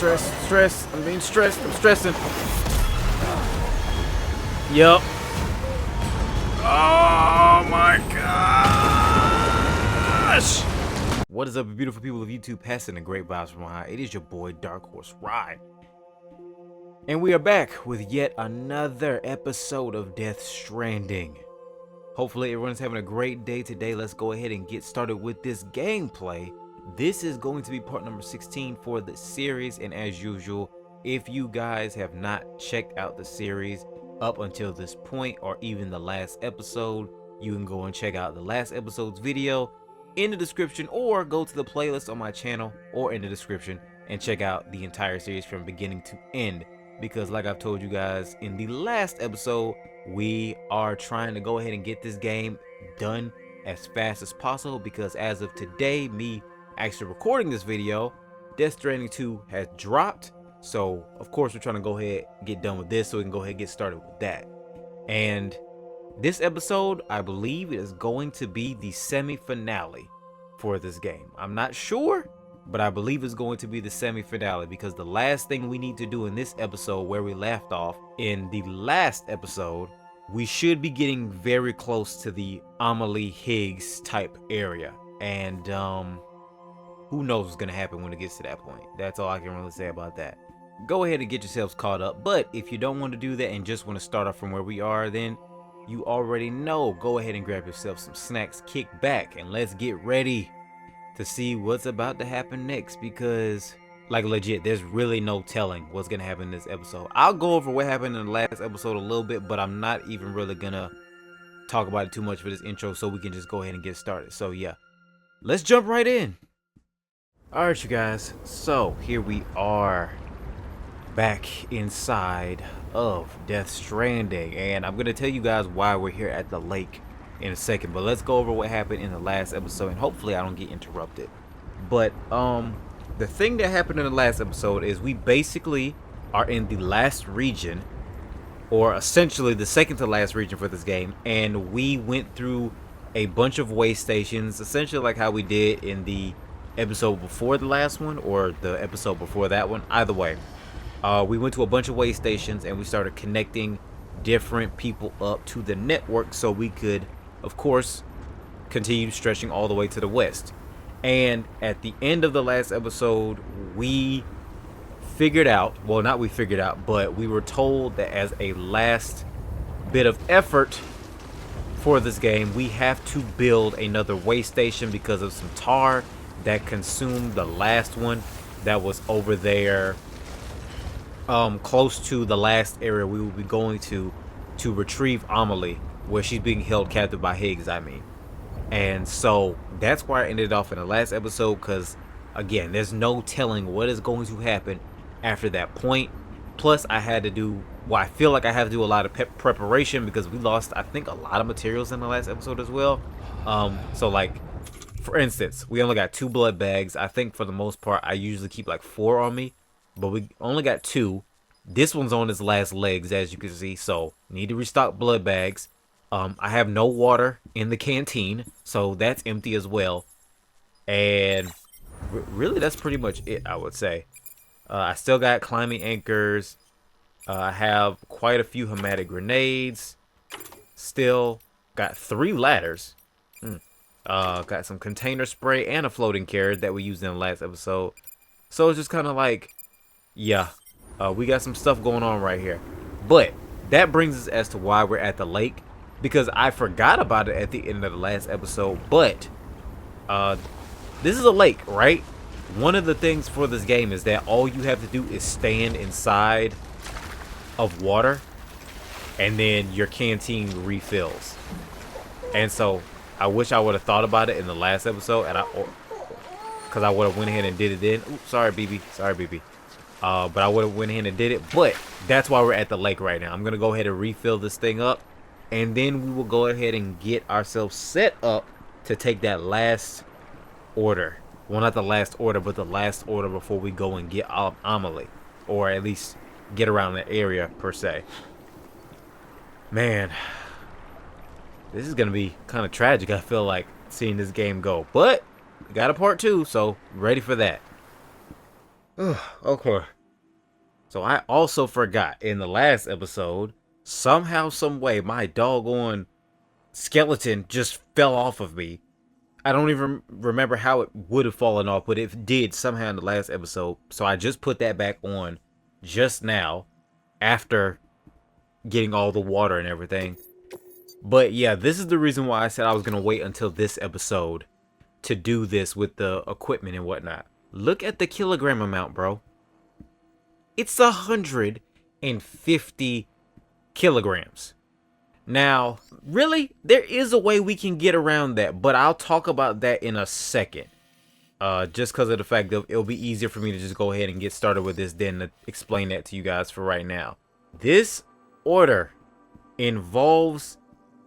Stress. I'm being stressed. I'm stressing. Yup. Oh my gosh! What is up, beautiful people of YouTube? Passing the great vibes from high. It is your boy DarkHorse Ride. And we are back with yet another episode of Death Stranding. Hopefully everyone's having a great day today. Let's go ahead and get started with this gameplay. This is going to be part number 16 for the series, and as usual, if you guys have not checked out the series up until this point, or even the last episode, you can go and check out the last episode's video in the description, or go to the playlist on my channel or in the description and check out the entire series from beginning to end. Because like I've told you guys in the last episode, we are trying to go ahead and get this game done as fast as possible, because as of today, me actually recording this video, Death Stranding 2 has dropped. So of course we're trying to go ahead and get done with this so we can go ahead and get started with that. And this episode, I believe, is going to be the semi-finale for this game. I'm not sure, but I believe it's going to be the semi-finale, because the last thing we need to do in this episode, where we left off in the last episode, we should be getting very close to the M.U.L.E.s type area. And who knows what's going to happen when it gets to that point. That's all I can really say about that. Go ahead and get yourselves caught up. But if you don't want to do that and just want to start off from where we are, then you already know, go ahead and grab yourself some snacks, kick back, and let's get ready to see what's about to happen next. Because, like, legit, there's really no telling what's gonna happen in this episode. I'll go over what happened in the last episode a little bit, but I'm not even really gonna talk about it too much for this intro, so we can just go ahead and get started. So yeah, let's jump right in. All right, you guys, so here we are back inside of Death Stranding, and I'm gonna tell you guys why we're here at the lake in a second, but let's go over what happened in the last episode, and hopefully I don't get interrupted. But the thing that happened in the last episode is we basically are in the last region, or essentially the second to last region for this game, and we went through a bunch of way stations, essentially like how we did in the episode before the last one, or the episode before that one. Either way, we went to a bunch of way stations and we started connecting different people up to the network so we could, of course, continue stretching all the way to the west. And at the end of the last episode, we figured out, well, not we figured out, but we were told that as a last bit of effort for this game, we have to build another way station because of some tar that consumed the last one that was over there, close to the last area we will be going to retrieve M.U.L.E., where she's being held captive by Higgs, I mean. And so that's where I ended off in the last episode, because again, there's no telling what is going to happen after that point. Plus I had to do, well, I feel like I have to do a lot of preparation, because we lost, I think, a lot of materials in the last episode as well. So like, for instance, we only got 2 blood bags. I think for the most part I usually keep like 4 on me, but we only got 2. This one's on its last legs, as you can see, so need to restock blood bags. I have no water in the canteen, so that's empty as well. And really, that's pretty much it, I would say. I still got climbing anchors. I have quite a few hematic grenades. Still got 3 ladders. Got some container spray and a floating carrot that we used in the last episode. So it's just kind of like, yeah, we got some stuff going on right here. But that brings us as to why we're at the lake, because I forgot about it at the end of the last episode. But this is a lake, right? One of the things for this game is that all you have to do is stand inside of water, and then your canteen refills. And so I wish I would have thought about it in the last episode, and because I would have went ahead and did it then. Oops, sorry, BB. Sorry, BB. But I would have went ahead and did it. But that's why we're at the lake right now. I'm gonna go ahead and refill this thing up, and then we will go ahead and get ourselves set up to take that last order. Well, not the last order, but the last order before we go and get M.U.L.E., or at least get around the area per se. Man, this is gonna be kind of tragic, I feel like, seeing this game go. But we got a part 2, so ready for that. Okay. So I also forgot in the last episode, somehow, some way, my doggone skeleton just fell off of me. I don't even remember how it would have fallen off, but it did somehow in the last episode. So I just put that back on just now after getting all the water and everything. But yeah, this is the reason why I said I was going to wait until this episode to do this with the equipment and whatnot. Look at the kilogram amount, bro. It's 150 kilograms. Now, really, there is a way we can get around that, but I'll talk about that in a second. Just because of the fact that it'll be easier for me to just go ahead and get started with this than to explain that to you guys for right now. This order involves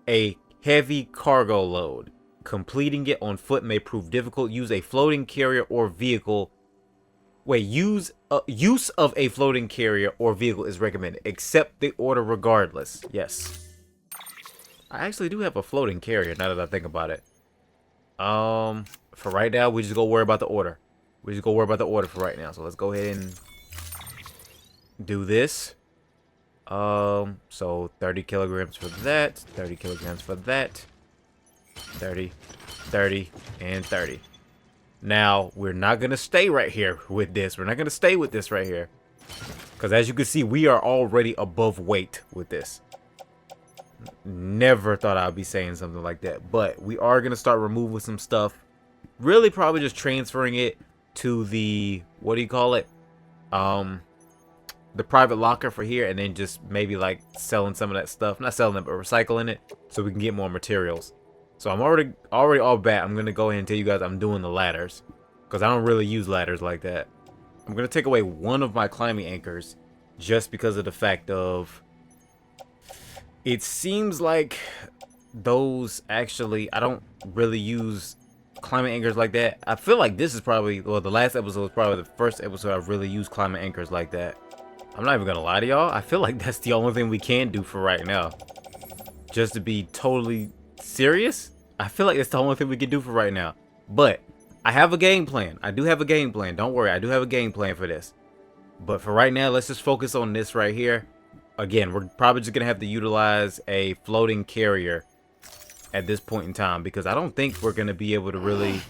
a heavy cargo load. Completing it on foot may prove difficult. Use a floating carrier or vehicle. Use of a floating carrier or vehicle is recommended. Accept the order regardless. Yes. I actually do have a floating carrier now that I think about it. For right now, we just go worry about the order. We just go worry about the order for right now. So let's go ahead and do this. So 30 kilograms for that, 30 kilograms for that, 30, 30, and 30. Now, we're not going to stay right here with this. We're not going to stay with this right here. Because as you can see, we are already above weight with this. Never thought I'd be saying something like that. But we are going to start removing some stuff. Really probably just transferring it to the, what do you call it? The private locker for here. And then just maybe like selling some of that stuff. Not selling it, but recycling it. So we can get more materials. So I'm already all bat. I'm going to go ahead and tell you guys I'm doing the ladders. Because I don't really use ladders like that. I'm going to take away one of my climbing anchors. Just because of the fact of... It seems like those actually... I don't really use climbing anchors like that. I feel like this is probably... Well, the last episode was probably the first episode I really used climbing anchors like that. I'm not even going to lie to y'all. I feel like that's the only thing we can do for right now. Just to be totally... serious? I feel like it's the only thing we can do for right now. But I have a game plan. I do have a game plan. Don't worry. I do have a game plan for this. But for right now, let's just focus on this right here. Again, we're probably just going to have to utilize a floating carrier at this point in time. Because I don't think we're going to be able to really...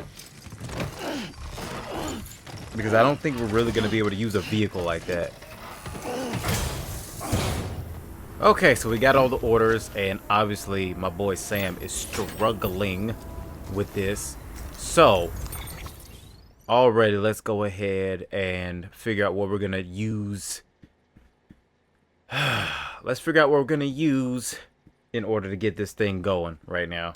Because I don't think we're really going to be able to use a vehicle like that. Okay, so we got all the orders, and obviously my boy Sam is struggling with this. So, already, let's go ahead and figure out what we're going to use. Let's figure out what we're going to use in order to get this thing going right now.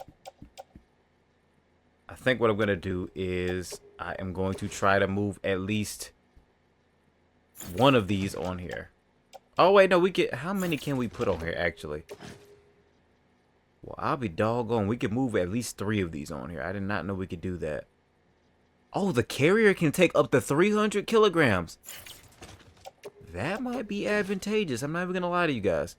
I think what I'm going to do is I am going to try to move at least one of these on here. Oh, wait, no, we get... How many can we put on here, actually? Well, I'll be doggone. We could move at least 3 of these on here. I did not know we could do that. Oh, the carrier can take up to 300 kilograms. That might be advantageous. I'm not even going to lie to you guys.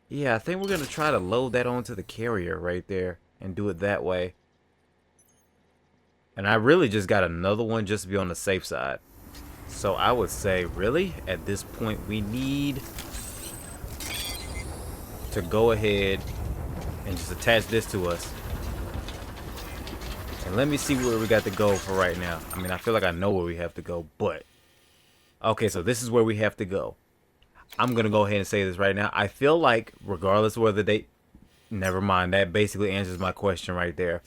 Yeah, I think we're going to try to load that onto the carrier right there and do it that way. And I really just got another one just to be on the safe side. So I would say, really, at this point, we need to go ahead and just attach this to us. And let me see where we got to go for right now. I mean, I feel like I know where we have to go, but... Okay, so this is where we have to go. I'm going to go ahead and say this right now. I feel like, regardless of whether they... Never mind, that basically answers my question right there.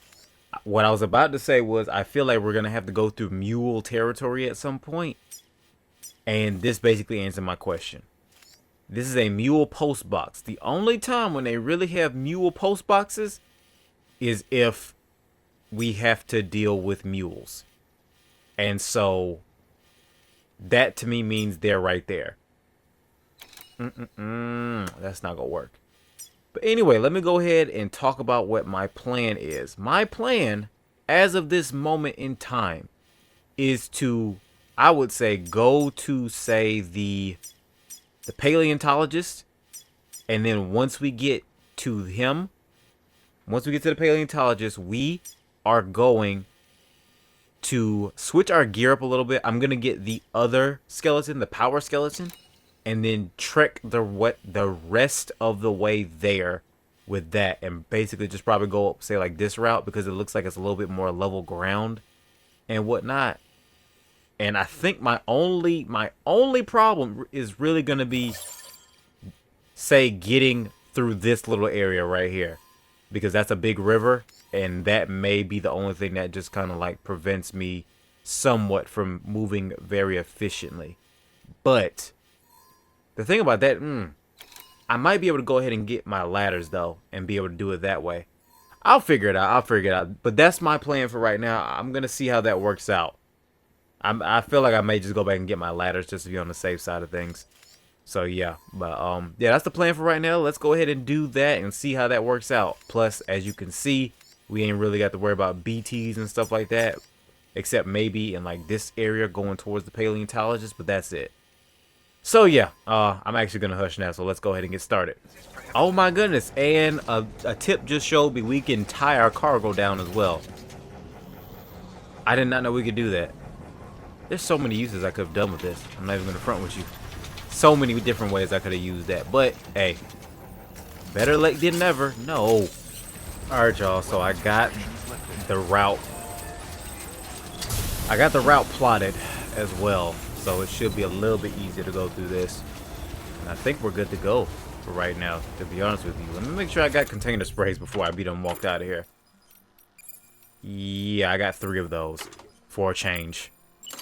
What I was about to say was, I feel like we're going to have to go through M.U.L.E. territory at some point. And this basically answered my question. This is a M.U.L.E. post box. The only time when they really have M.U.L.E. post boxes is if we have to deal with mules. And so that to me means they're right there. That's not gonna work. But anyway, let me go ahead and talk about what my plan is. My plan, as of this moment in time, is to... I would say go to, say, the paleontologist, and then once we get to him, once we get to the paleontologist, we are going to switch our gear up a little bit, I'm gonna get the other skeleton, the power skeleton, and then trek the rest of the way there with that, and basically just probably go up, say like this route, because it looks like it's a little bit more level ground and whatnot. And I think my only problem is really gonna be, say, getting through this little area right here, because that's a big river, and that may be the only thing that just kind of like prevents me somewhat from moving very efficiently. But the thing about that, I might be able to go ahead and get my ladders though, and be able to do it that way. I'll figure it out. But that's my plan for right now. I'm gonna see how that works out. I feel like I may just go back and get my ladders just to be on the safe side of things. So yeah, but yeah, that's the plan for right now. Let's go ahead and do that and see how that works out. Plus, as you can see, we ain't really got to worry about BTs and stuff like that, except maybe in like this area going towards the paleontologist, but that's it. So yeah, I'm actually gonna hush now, so let's go ahead and get started. Oh my goodness, and a tip just showed me we can tie our cargo down as well. I did not know we could do that. There's so many uses I could have done with this. I'm not even gonna front with you. So many different ways I could have used that, but hey, better late than never. No. Alright y'all, so I got the route plotted as well, so it should be a little bit easier to go through this, and I think we're good to go for right now, to be honest with you. Let me make sure I got container sprays before I be done walked out of here. Yeah, I got 3 of those for a change,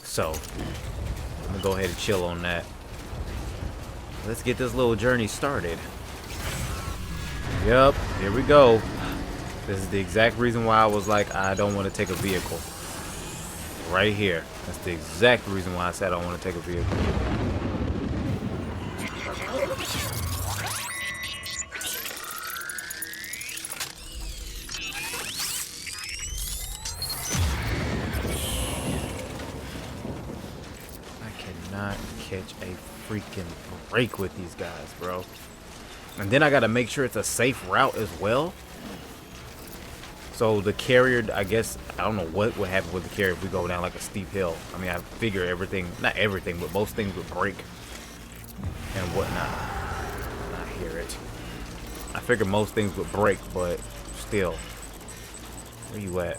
so I'm gonna go ahead and chill on that. Let's get this little journey started. Yep, here we go. This is the exact reason why I was like, I don't want to take a vehicle. Right here. That's the exact reason why I said I don't want to take a vehicle. I cannot catch a freaking break with these guys, bro. And then I gotta make sure it's a safe route as well. So the carrier, I guess, I don't know what would happen with the carrier if we go down like a steep hill. I mean, I figure everything, not everything, but most things would break and whatnot. I hear it. I figure most things would break, but still. Where you at?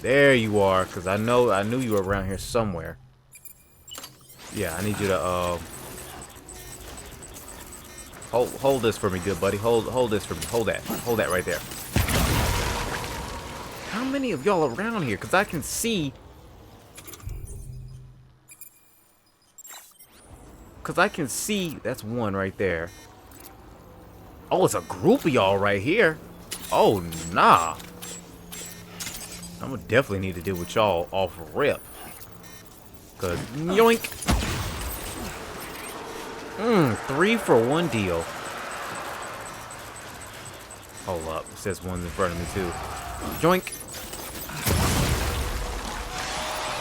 There you are, because I knew you were around here somewhere. Yeah, I need you to, Hold this for me, good buddy. Hold this for me. Hold that right there. How many of y'all around here? Because I can see. That's one right there. Oh, it's a group of y'all right here. Oh, nah. I'm gonna definitely need to deal with y'all off rip. Because, yoink. 3 for 1 deal. Hold up. It says one's in front of me, too. Joink.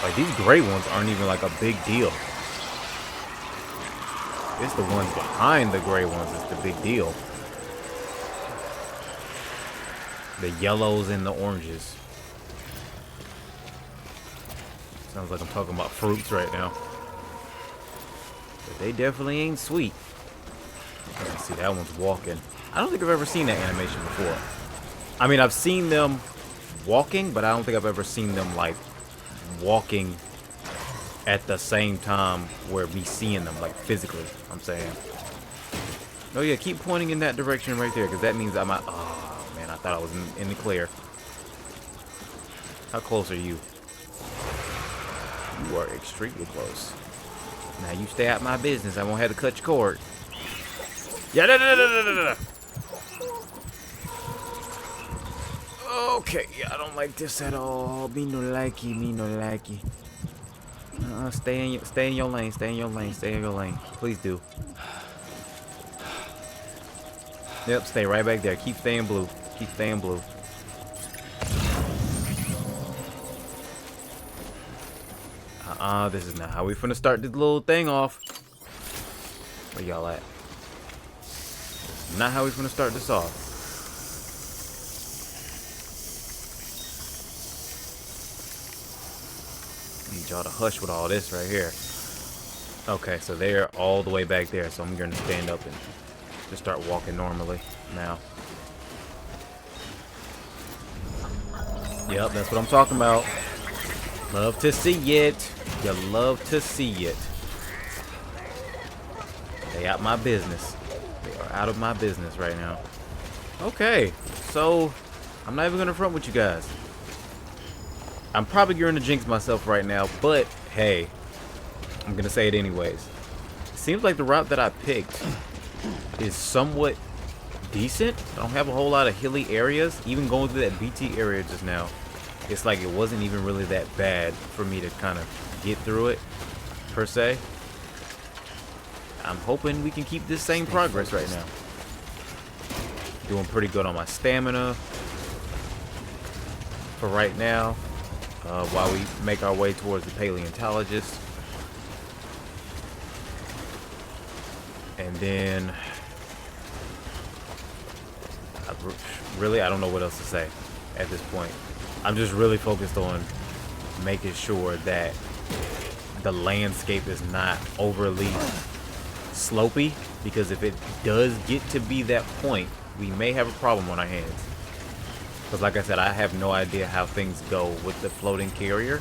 Like, these gray ones aren't even, like, a big deal. It's the ones behind the gray ones that's the big deal. The yellows and the oranges. Sounds like I'm talking about fruits right now. But they definitely ain't sweet. Let's see, that one's walking. I don't think I've ever seen that animation before. I mean, I've seen them walking, but I don't think I've ever seen them, like, walking at the same time where me seeing them, like, physically, I'm saying. Oh, yeah, keep pointing in that direction right there, because that means I might... Oh, man, I thought I was in the clear. How close are you? You are extremely close. Now you stay out my business. I won't have to cut your cord. Yeah, da. Okay, yeah, I don't like this at all. Me no likey. Stay in your lane. Stay in your lane. Please do. Yep, stay right back there. Keep staying blue. This is not how we finna start this little thing off. Where y'all at? This is not how we finna start this off. Need y'all to hush with all this right here. Okay, so they're all the way back there, so I'm gonna stand up and just start walking normally now. Yep, that's what I'm talking about. Love to see it. You love to see it. They out my business. They are out of my business right now. Okay, so I'm not even gonna front with you guys. I'm probably going to jinx myself right now, but hey, I'm gonna say it anyways. It seems like the route that I picked is somewhat decent. I don't have a whole lot of hilly areas. Even going through that BT area just now, it's like it wasn't even really that bad for me to kind of get through it, per se. I'm hoping we can keep this same progress right now. Doing pretty good on my stamina for right now, while we make our way towards the paleontologist. And then, I don't know what else to say at this point. I'm just really focused on making sure that the landscape is not overly slopey, because if it does get to be that point, we may have a problem on our hands. Because like I said, I have no idea how things go with the floating carrier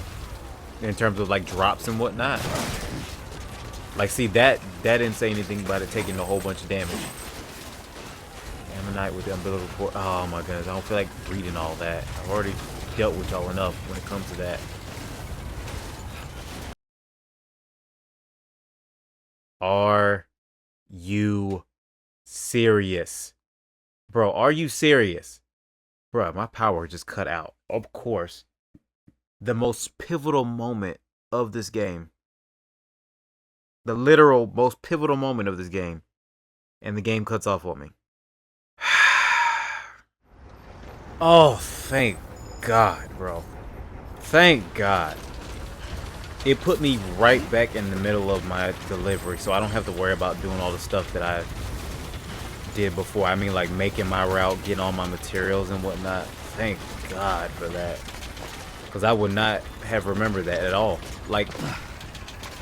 in terms of like drops and whatnot. Like, see, that didn't say anything about it taking a whole bunch of damage. Ammonite with the umbilical cord. Oh my goodness, I don't feel like reading all that. I've already dealt with y'all enough when it comes to that. Are you serious? Bro, are you serious? Bro, my power just cut out. Of course. The most pivotal moment of this game. The literal most pivotal moment of this game. And the game cuts off on me. Oh, thank God, bro. Thank God. It put me right back in the middle of my delivery, so I don't have to worry about doing all the stuff that I did before. I mean, like making my route, getting all my materials and whatnot. Thank God for that. Because I would not have remembered that at all. Like,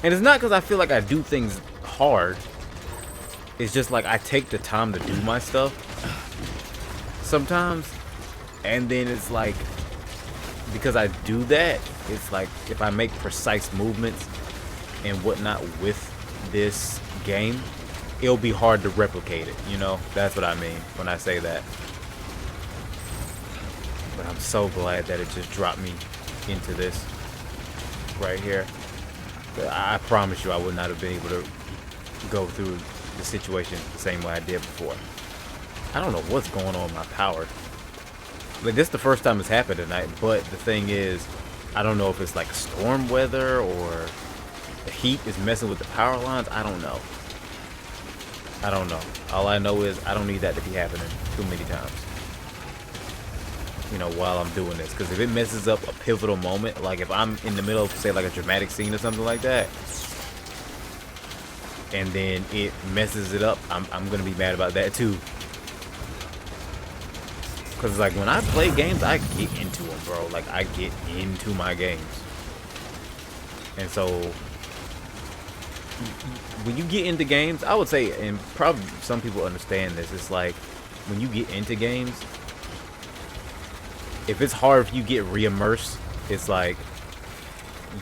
and it's not because I feel like I do things hard. It's just like I take the time to do my stuff sometimes. And then it's like, because I do that, it's like if I make precise movements and whatnot with this game, it'll be hard to replicate it, you know? That's what I mean when I say that. But I'm so glad that it just dropped me into this right here. I promise you I would not have been able to go through the situation the same way I did before. I don't know what's going on with my power. Like, this is the first time it's happened tonight, but the thing is, I don't know if it's like storm weather or the heat is messing with the power lines. I don't know. I don't know. All I know is I don't need that to be happening too many times, you know, while I'm doing this. Because if it messes up a pivotal moment, like if I'm in the middle of, say, like a dramatic scene or something like that, and then it messes it up, I'm going to be mad about that too. Because, like, when I play games, I get into them, bro. Like, I get into my games. And so, when you get into games, I would say, and probably some people understand this, it's like, when you get into games, if it's hard if you get re-immersed, it's like,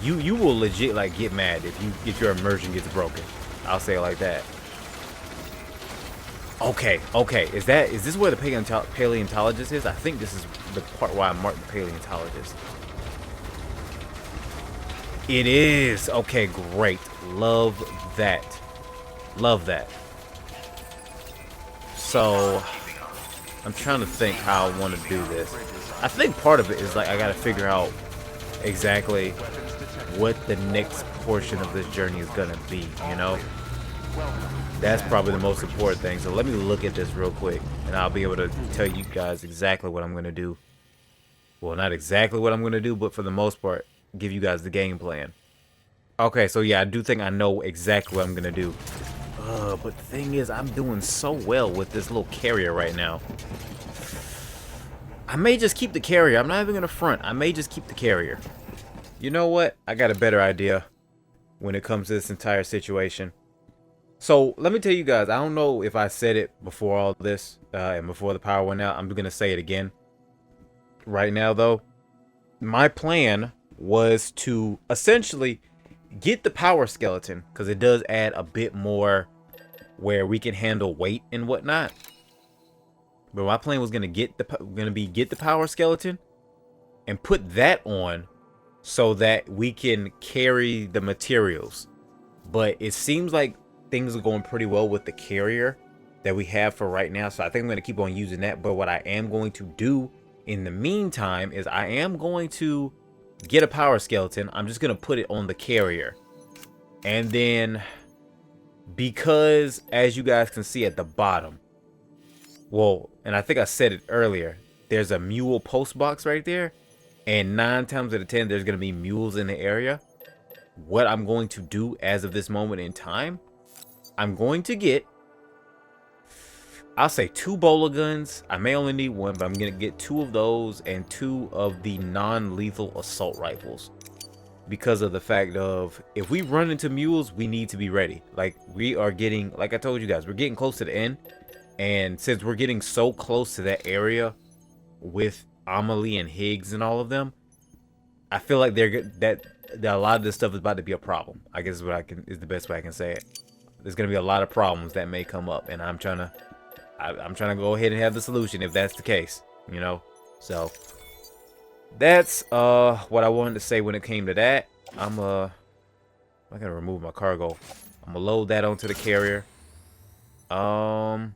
you will legit, like, get mad if your immersion gets broken. I'll say it like that. Okay. Is this where the paleontologist is? I think this is the part where I marked the paleontologist. It is. Okay, great. Love that. Love that. So, I'm trying to think how I want to do this. I think part of it is like I got to figure out exactly what the next portion of this journey is going to be, you know? That's probably the most important thing. So let me look at this real quick, and I'll be able to tell you guys exactly what I'm going to do. Well, not exactly what I'm going to do, but for the most part, give you guys the game plan. Okay, so yeah, I do think I know exactly what I'm going to do. But the thing is, I'm doing so well with this little carrier right now. I may just keep the carrier. I'm not even going to front. I may just keep the carrier. You know what? I got a better idea when it comes to this entire situation. So let me tell you guys, I don't know if I said it before all this and before the power went out. I'm going to say it again. Right now, though, my plan was to essentially get the power skeleton because it does add a bit more where we can handle weight and whatnot. But my plan was gonna get the power skeleton and put that on so that we can carry the materials. But it seems like things are going pretty well with the carrier that we have for right now. So I think I'm gonna keep on using that. But what I am going to do in the meantime is I am going to get a power skeleton. I'm just gonna put it on the carrier. And then, because as you guys can see at the bottom, well, and I think I said it earlier, there's a M.U.L.E. post box right there, and 9 times out of 10 there's gonna be mules in the area. What I'm going to do as of this moment in time, I'm going to get, I'll say 2 bowler guns. I may only need 1, but I'm gonna get 2 of those and 2 of the non-lethal assault rifles. Because of the fact of, if we run into mules, we need to be ready. Like, we are getting, like I told you guys, we're getting close to the end. And since we're getting so close to that area with M.U.L.E. and Higgs and all of them, I feel like that a lot of this stuff is about to be a problem. I guess is the best way I can say it. There's gonna be a lot of problems that may come up, and I'm trying to go ahead and have the solution if that's the case, you know. So that's what I wanted to say when it came to that. I'm gonna remove my cargo. I'm gonna load that onto the carrier. I'm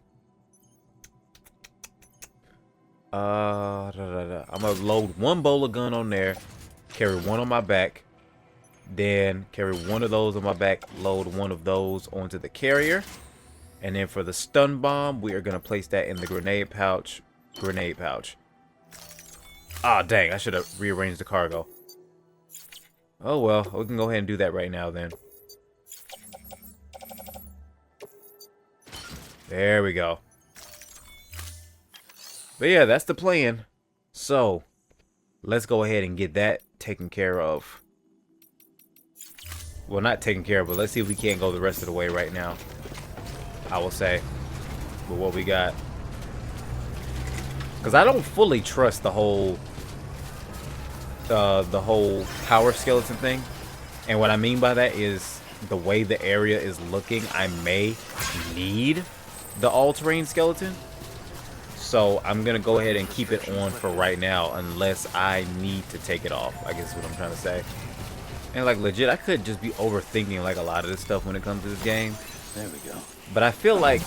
gonna load 1 bowler gun on there, carry 1 on my back, then carry 1 of those on my back, load 1 of those onto the carrier, and then for the stun bomb, we are gonna place that in the grenade pouch. Ah, dang, I should have rearranged the cargo. Oh well, we can go ahead and do that right now then. There we go. But yeah, that's the plan. So, let's go ahead and get that taken care of. Well, not taken care of, but let's see if we can't go the rest of the way right now. I will say, with what we got. Because I don't fully trust the whole power skeleton thing. And what I mean by that is the way the area is looking, I may need the all-terrain skeleton. So I'm gonna go ahead and keep it on for right now unless I need to take it off, I guess is what I'm trying to say. And like legit, I could just be overthinking like a lot of this stuff when it comes to this game. There we go. But I feel like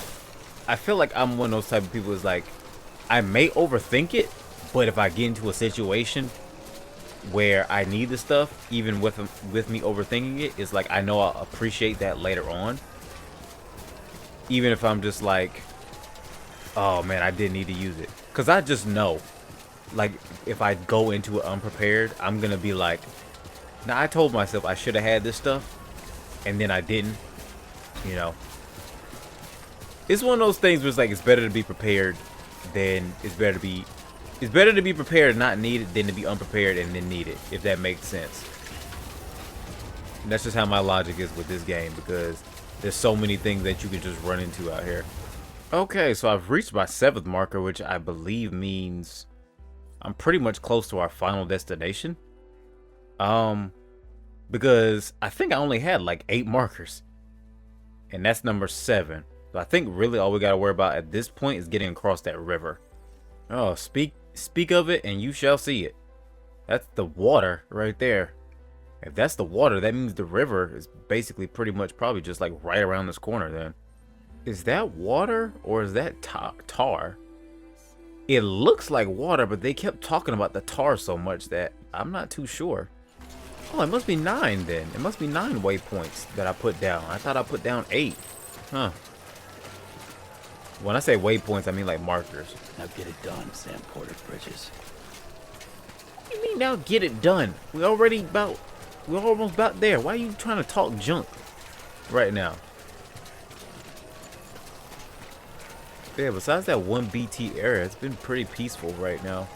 I'm one of those type of people who's like, I may overthink it, but if I get into a situation where I need the stuff, even with me overthinking it, it's like I know I'll appreciate that later on. Even if I'm just like, oh man, I didn't need to use it. Because I just know, like, if I go into it unprepared, I'm going to be like, now I told myself I should have had this stuff, and then I didn't, you know. It's one of those things where it's like, it's better to be prepared than, it's better to be prepared and not need it than to be unprepared and then need it, if that makes sense. And that's just how my logic is with this game, because there's so many things that you can just run into out here. Okay, so I've reached my 7th marker, which I believe means I'm pretty much close to our final destination. Because I think I only had like 8 markers, and that's number 7. So I think really all we gotta worry about at this point is getting across that river. Oh, speak of it and you shall see it. That's the water right there. If that's the water, that means the river is basically pretty much probably just like right around this corner then. Is that water or is that tar? It looks like water, but they kept talking about the tar so much that I'm not too sure. Oh, it must be 9 then. It must be 9 waypoints that I put down. I thought I put down 8. Huh. When I say waypoints, I mean like markers. Now get it done, Sam Porter Bridges. What do you mean now get it done? We're almost about there. Why are you trying to talk junk right now? Yeah, besides that 1 BT area, it's been pretty peaceful right now.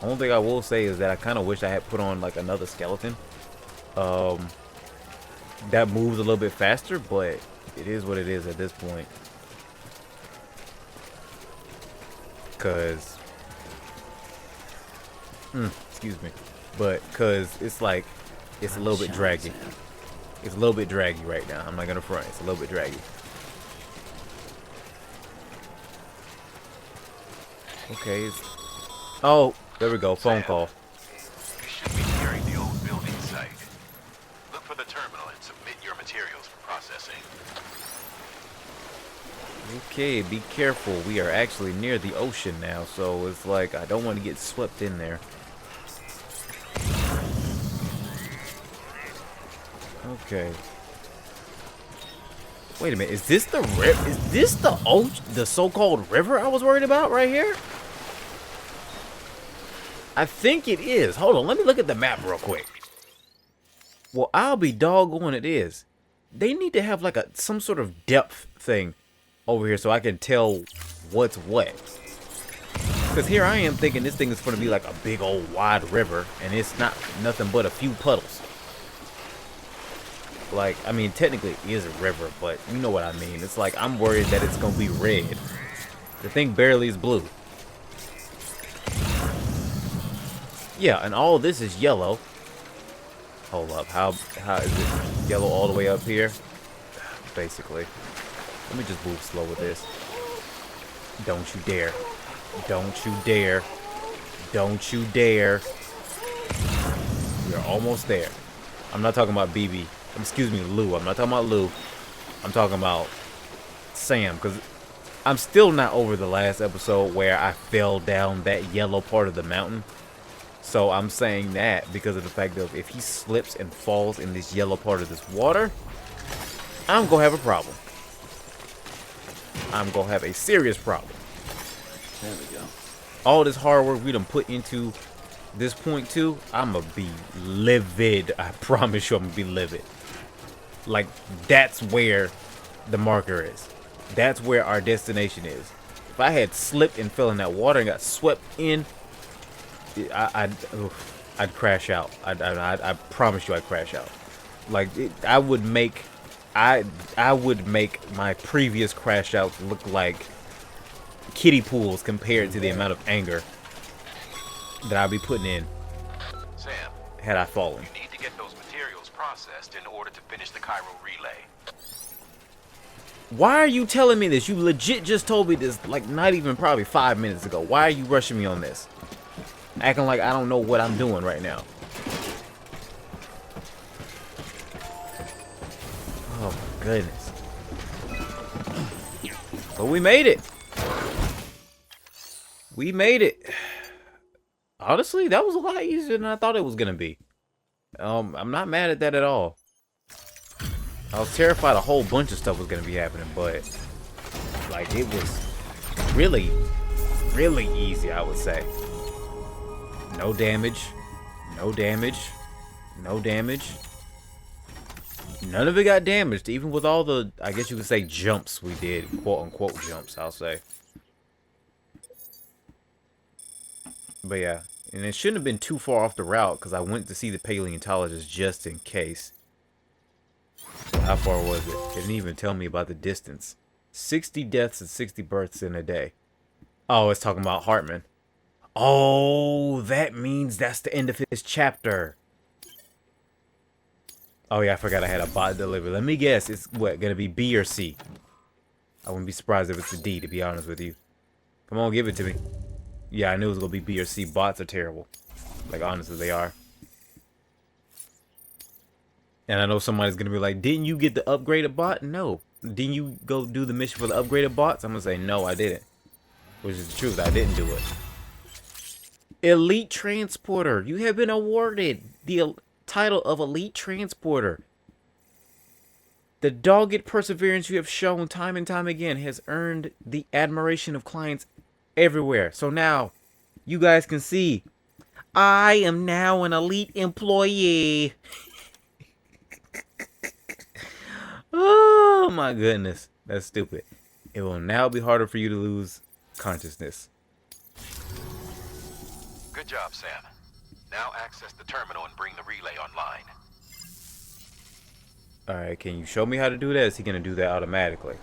Only thing I will say is that I kind of wish I had put on like another skeleton. That moves a little bit faster, but it is what it is at this point. Cause, excuse me, but cause it's like it's a little bit draggy. It's a little bit draggy right now. I'm not gonna front. It's a little bit draggy. Okay. Oh, there we go. Phone call. You should be nearing the old building site. Look for the terminal and submit your materials for processing. Okay, be careful. We are actually near the ocean now, so it's like I don't want to get swept in there. Okay. Wait a minute. Is this the river? Is this the so-called river I was worried about right here? I think it is. Hold on. Let me look at the map real quick. Well, I'll be doggone it is. They need to have like some sort of depth thing over here so I can tell what's what. Because here I am thinking this thing is going to be like a big old wide river, and it's not nothing but a few puddles. Like, I mean, technically it is a river, but you know what I mean. It's like I'm worried that it's going to be red. The thing barely is blue. Yeah, and all this is yellow. Hold up, how is it yellow all the way up here? Basically. Let me just move slow with this. Don't you dare. Don't you dare. Don't you dare. We are almost there. I'm not talking about BB. Excuse me, Lou. I'm not talking about Lou. I'm talking about Sam, because I'm still not over the last episode where I fell down that yellow part of the mountain. So I'm saying that because of the fact that if he slips and falls in this yellow part of this water, I'm going to have a problem. I'm going to have a serious problem. There we go. All this hard work we done put into this point too, I'm going to be livid. I promise you I'm going to be livid. Like, that's where the marker is. That's where our destination is. If I had slipped and fell in that water and got swept in, I'd crash out. I promise you I'd crash out. Like, I would make my previous crash outs look like kiddie pools compared to the amount of anger that I'd be putting in Sam, had I fallen. you need to get those materials processed in order to finish the Cairo relay. Why are you telling me this? You legit just told me this like not even probably 5 minutes ago. Why are you rushing me on this? Acting like I don't know what I'm doing right now. Oh my goodness. But we made it. We made it. Honestly, that was a lot easier than I thought it was gonna be. I'm not mad at that at all. I was terrified a whole bunch of stuff was gonna be happening, but like it was really, really easy, I would say. No damage, no damage, no damage. None of it got damaged, even with all the, I guess you could say, jumps we did, quote unquote jumps, I'll say. But yeah, and it shouldn't have been too far off the route because I went to see the paleontologist just in case. How far was it? It didn't even tell me about the distance. 60 deaths and 60 births in a day. Oh, it's talking about Hartman. Oh, that means that's the end of his chapter. Oh yeah, I forgot I had a bot delivery. Let me guess, it's what, gonna be B or C? I wouldn't be surprised if it's a D, to be honest with you. Come on, give it to me. Yeah, I knew it was gonna be B or C. Bots are terrible. Like, honestly, they are. And I know somebody's gonna be like, didn't you get the upgraded bot? No. Didn't you go do the mission for the upgraded bots? I'm gonna say, no, I didn't. Which is the truth, I didn't do it. Elite Transporter. You have been awarded the title of Elite Transporter. The dogged perseverance you have shown time and time again has earned the admiration of clients everywhere. So now, you guys can see, I am now an elite employee. Oh my goodness. That's stupid. It will now be harder for you to lose consciousness. Good job, Sam. Now access the terminal and bring the relay online. Alright, can you show me how to do that? Is he gonna do that automatically?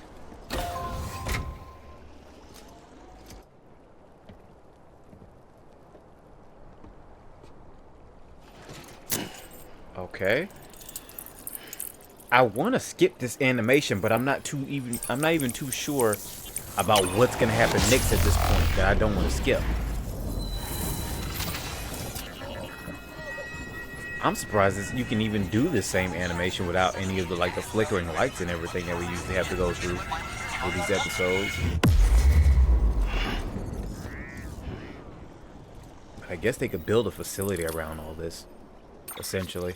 Okay. I want to skip this animation, but I'm not even too sure about what's gonna happen next at this point that I don't want to skip. I'm surprised that you can even do the same animation without any of the the flickering lights and everything that we usually have to go through with these episodes. But I guess they could build a facility around all this, essentially.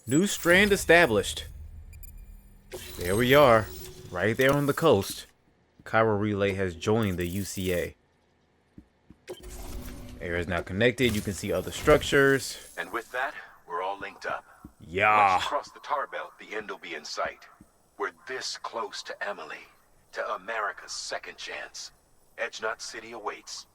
New strand established. There we are, right there on the coast. Chiral Relay has joined the UCA. Air is now connected. You can see other structures. And with that, we're all linked up. Yeah. Once you cross the tar belt, the end will be in sight. We're this close to M.U.L.E., to America's second chance. Edgenut City awaits.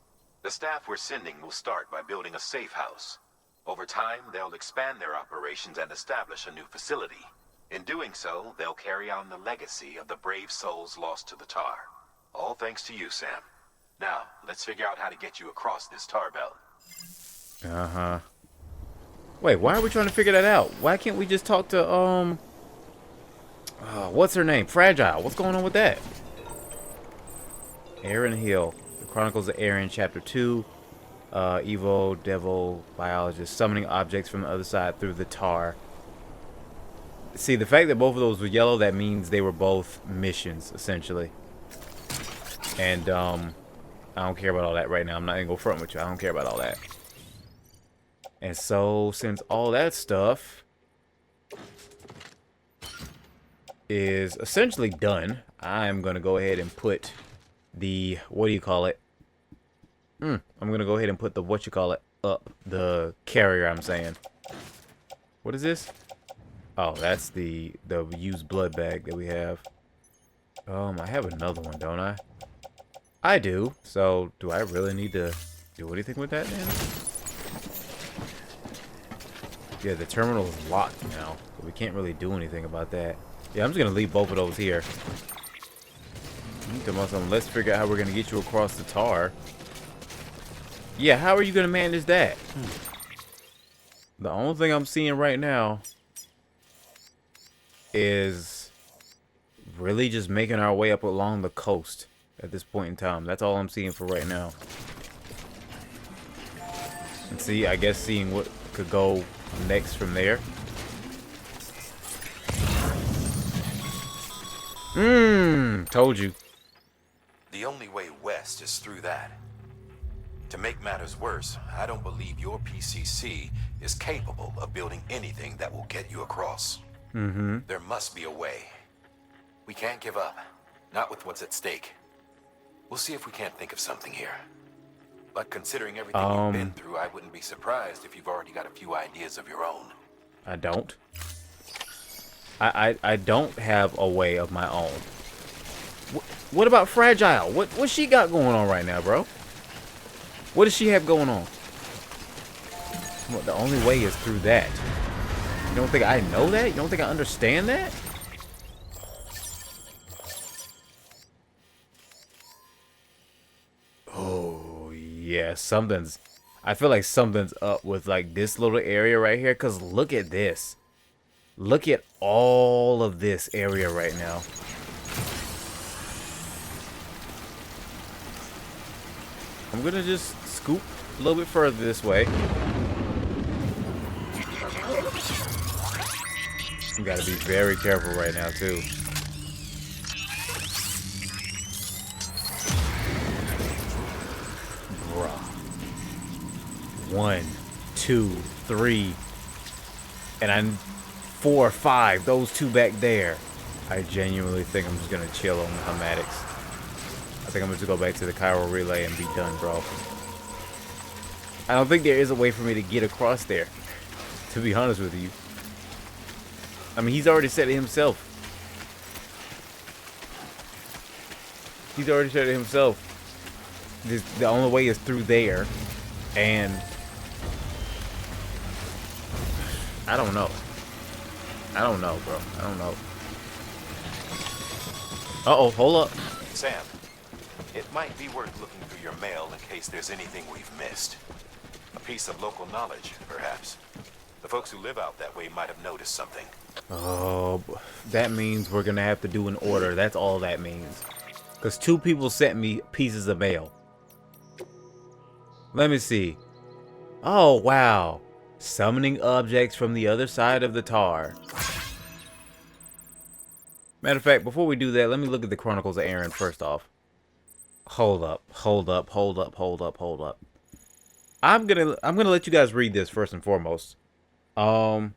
The staff we're sending will start by building a safe house. Over time, they'll expand their operations and establish a new facility. In doing so, they'll carry on the legacy of the brave souls lost to the tar. All thanks to you, Sam. Now, let's figure out how to get you across this tar belt. Uh-huh. Wait, why are we trying to figure that out? Why can't we just talk to, what's her name? Fragile. What's going on with that? Aaron Hill. The Chronicles of Aaron, Chapter 2. Evo, Devil, Biologist, summoning objects from the other side through the tar. See, the fact that both of those were yellow, that means they were both missions, essentially. And, I don't care about all that right now. I'm not gonna go front with you. I don't care about all that. And so, since all that stuff is essentially done, I'm gonna go ahead and put the, what do you call it? I'm gonna go ahead and put the, what you call it, up. The carrier, I'm saying. What is this? Oh, that's the used blood bag that we have. I have another one, don't I? I do. So, do I really need to do anything with that then? Yeah, the terminal is locked now. So we can't really do anything about that. Yeah, I'm just going to leave both of those here. Let's figure out how we're going to get you across the tar. Yeah, how are you going to manage that? The only thing I'm seeing right now is really just making our way up along the coast at this point in time. That's all I'm seeing for right now. And see, I guess seeing what could go next from there. Told you. The only way west is through that. To make matters worse, I don't believe your PCC is capable of building anything that will get you across. There must be a way. We can't give up. Not with what's at stake. We'll see if we can't think of something here. But considering everything you've been through, I wouldn't be surprised if you've already got a few ideas of your own. I don't. I don't have a way of my own. What about Fragile? What she got going on right now, bro? What does she have going on? Well, the only way is through that. You don't think I know that? You don't think I understand that? Oh, yeah, something's... I feel like something's up with, like, this little area right here. Because look at this. Look at all of this area right now. I'm going to just scoop a little bit further this way. You got to be very careful right now, too. Bruh. 1, 2, 3. And I'm 4 or 5. Those two back there. I genuinely think I'm just going to chill on the Homatics. I think I'm going to go back to the Chiral Relay and be done, bro. I don't think there is a way for me to get across there, to be honest with you. I mean, he's already said it himself. He's already said it himself. the only way is through there, and I don't know. I don't know, bro. I don't know. Uh-oh, hold up. Sam, it might be worth looking through your mail in case there's anything we've missed. A piece of local knowledge, perhaps. The folks who live out that way might have noticed something. Oh, that means we're gonna have to do an order. That's all that means. Because 2 people sent me pieces of mail. Let me see. Oh, wow. Summoning objects from the other side of the tar. Matter of fact, before we do that, let me look at the Chronicles of Aaron first off. Hold up. I'm gonna let you guys read this first and foremost. Matter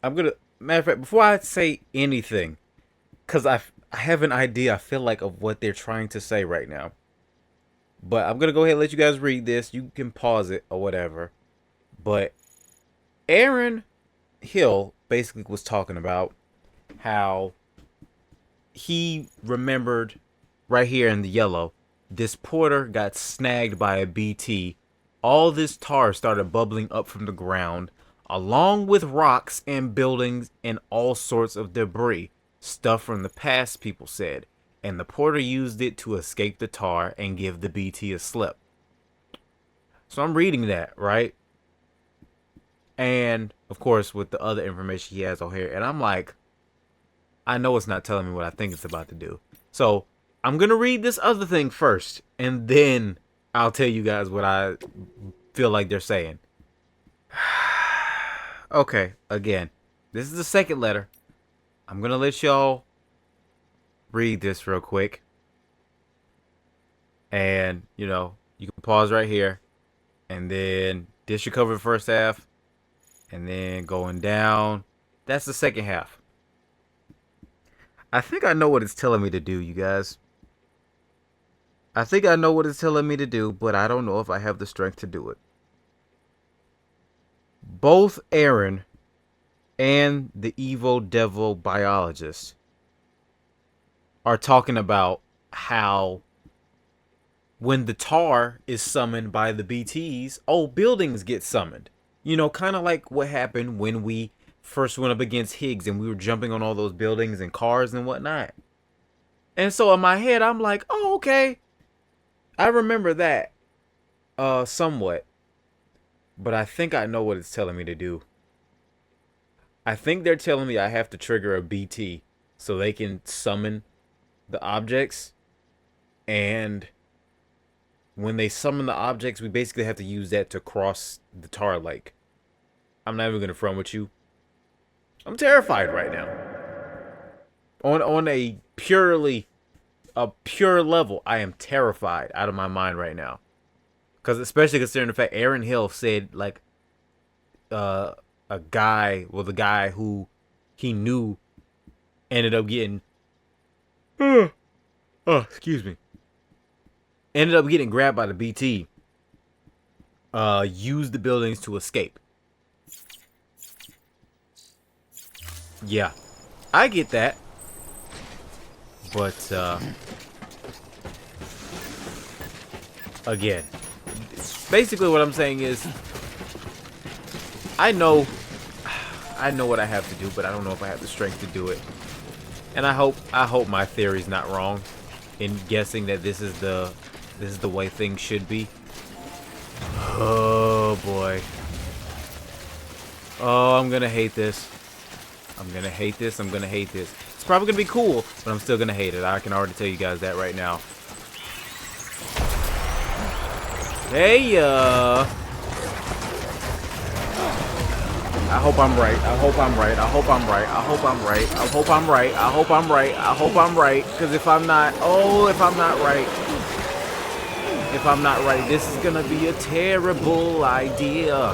of fact, before I say anything, because I have an idea, I feel like, of what they're trying to say right now. But I'm gonna go ahead and let you guys read this. You can pause it or whatever. But Aaron Hill basically was talking about how he remembered right here in the yellow, this porter got snagged by a BT. All this tar started bubbling up from the ground, along with rocks and buildings and all sorts of debris. Stuff from the past, people said. And the porter used it to escape the tar and give the BT a slip. So I'm reading that, right? And, of course, with the other information he has on here. And I'm like, I know it's not telling me what I think it's about to do. So I'm going to read this other thing first. And then I'll tell you guys what I feel like they're saying. Okay, again, this is the second letter. I'm going to let y'all read this real quick. And, you know, you can pause right here. And then this should cover the first half. And then going down, that's the second half. I think I know what it's telling me to do, you guys. I think I know what it's telling me to do, but I don't know if I have the strength to do it. Both Aaron and the evil devil biologist are talking about how when the tar is summoned by the BTs, old buildings get summoned. You know, kind of like what happened when we first went up against Higgs and we were jumping on all those buildings and cars and whatnot. And so in my head, I'm like, oh, okay. I remember that somewhat. But I think I know what it's telling me to do. I think they're telling me I have to trigger a BT so they can summon the objects. And when they summon the objects, we basically have to use that to cross the tar lake. I'm not even going to front with you. I'm terrified right now. On a pure level, I am terrified out of my mind right now. Because especially considering the fact Aaron Hill said, like, the guy who he knew ended up getting excuse me. Ended up getting grabbed by the BT. Used the buildings to escape. Yeah, I get that. But, again, basically what I'm saying is, I know what I have to do, but I don't know if I have the strength to do it. And I hope my theory's not wrong in guessing that this is the way things should be. Oh boy. Oh, I'm gonna hate this. I'm gonna hate this. It's probably gonna be cool, but I'm still gonna hate it. I can already tell you guys that right now. Hey, I hope I'm right. Because if I'm not right, this is gonna be a terrible idea.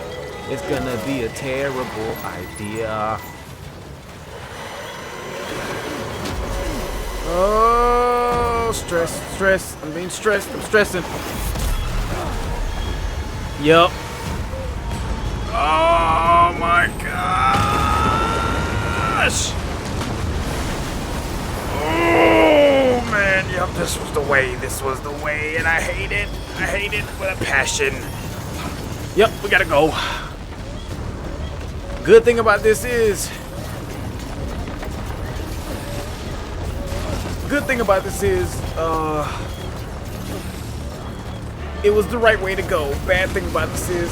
It's gonna be a terrible idea. Oh, stress. I'm being stressed. I'm stressing. Yup. Oh my gosh. Oh man, yo. Yep, this was the way. This was the way, and I hate it. I hate it with a passion. Yep, we gotta go. Good thing about this is... it was the right way to go. Bad thing about this is...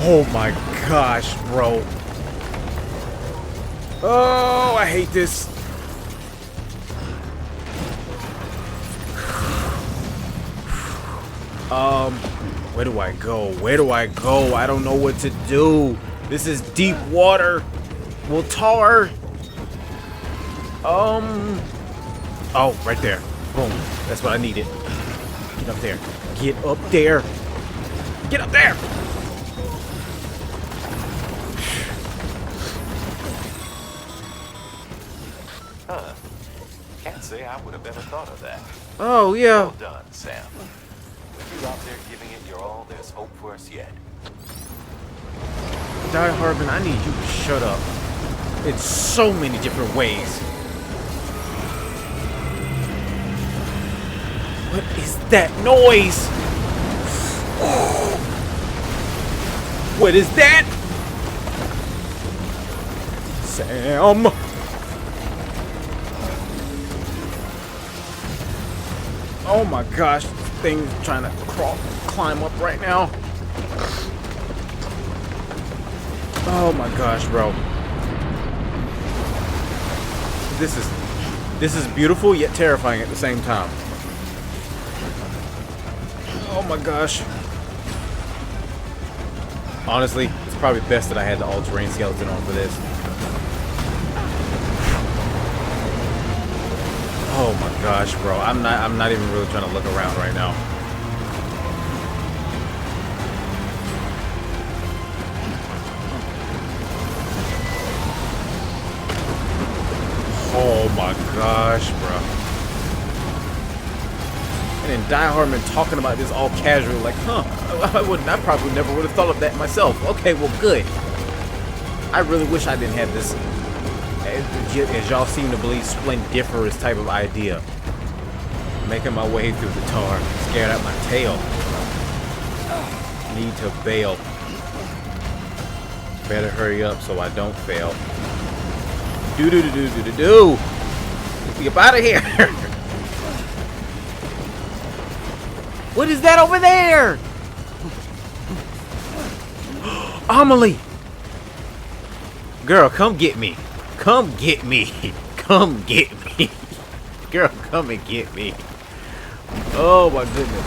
oh my gosh, bro. Oh, I hate this. Where do I go? Where do I go? I don't know what to do. This is deep water. Well, tar. Oh, right there. Boom. That's what I needed. Get up there. Get up there. Get up there. Can't say I would have ever thought of that. Oh, yeah. Well done, Sam. With you out there giving it your all, there's hope for us yet. Die Hardman, I need you to shut up. In so many different ways. What is that noise? What is that? Sam! Oh my gosh, this thing's trying to climb up right now. Oh my gosh, bro. This is beautiful yet terrifying at the same time. Oh my gosh. Honestly, it's probably best that I had the all-terrain skeleton on for this. Oh my gosh, bro. I'm not even really trying to look around right now. Oh my gosh, bro. And then Die Hardman talking about this all casual, like, huh, I probably never would have thought of that myself. Okay, well, good. I really wish I didn't have this, as y'all seem to believe, splendiferous type of idea. Making my way through the tar, scared out my tail. Need to bail. Better hurry up so I don't fail. Do. Get out of here. What is that over there? M.U.L.E. Girl, come get me. Come get me. Come get me. Girl, come and get me. Oh my goodness.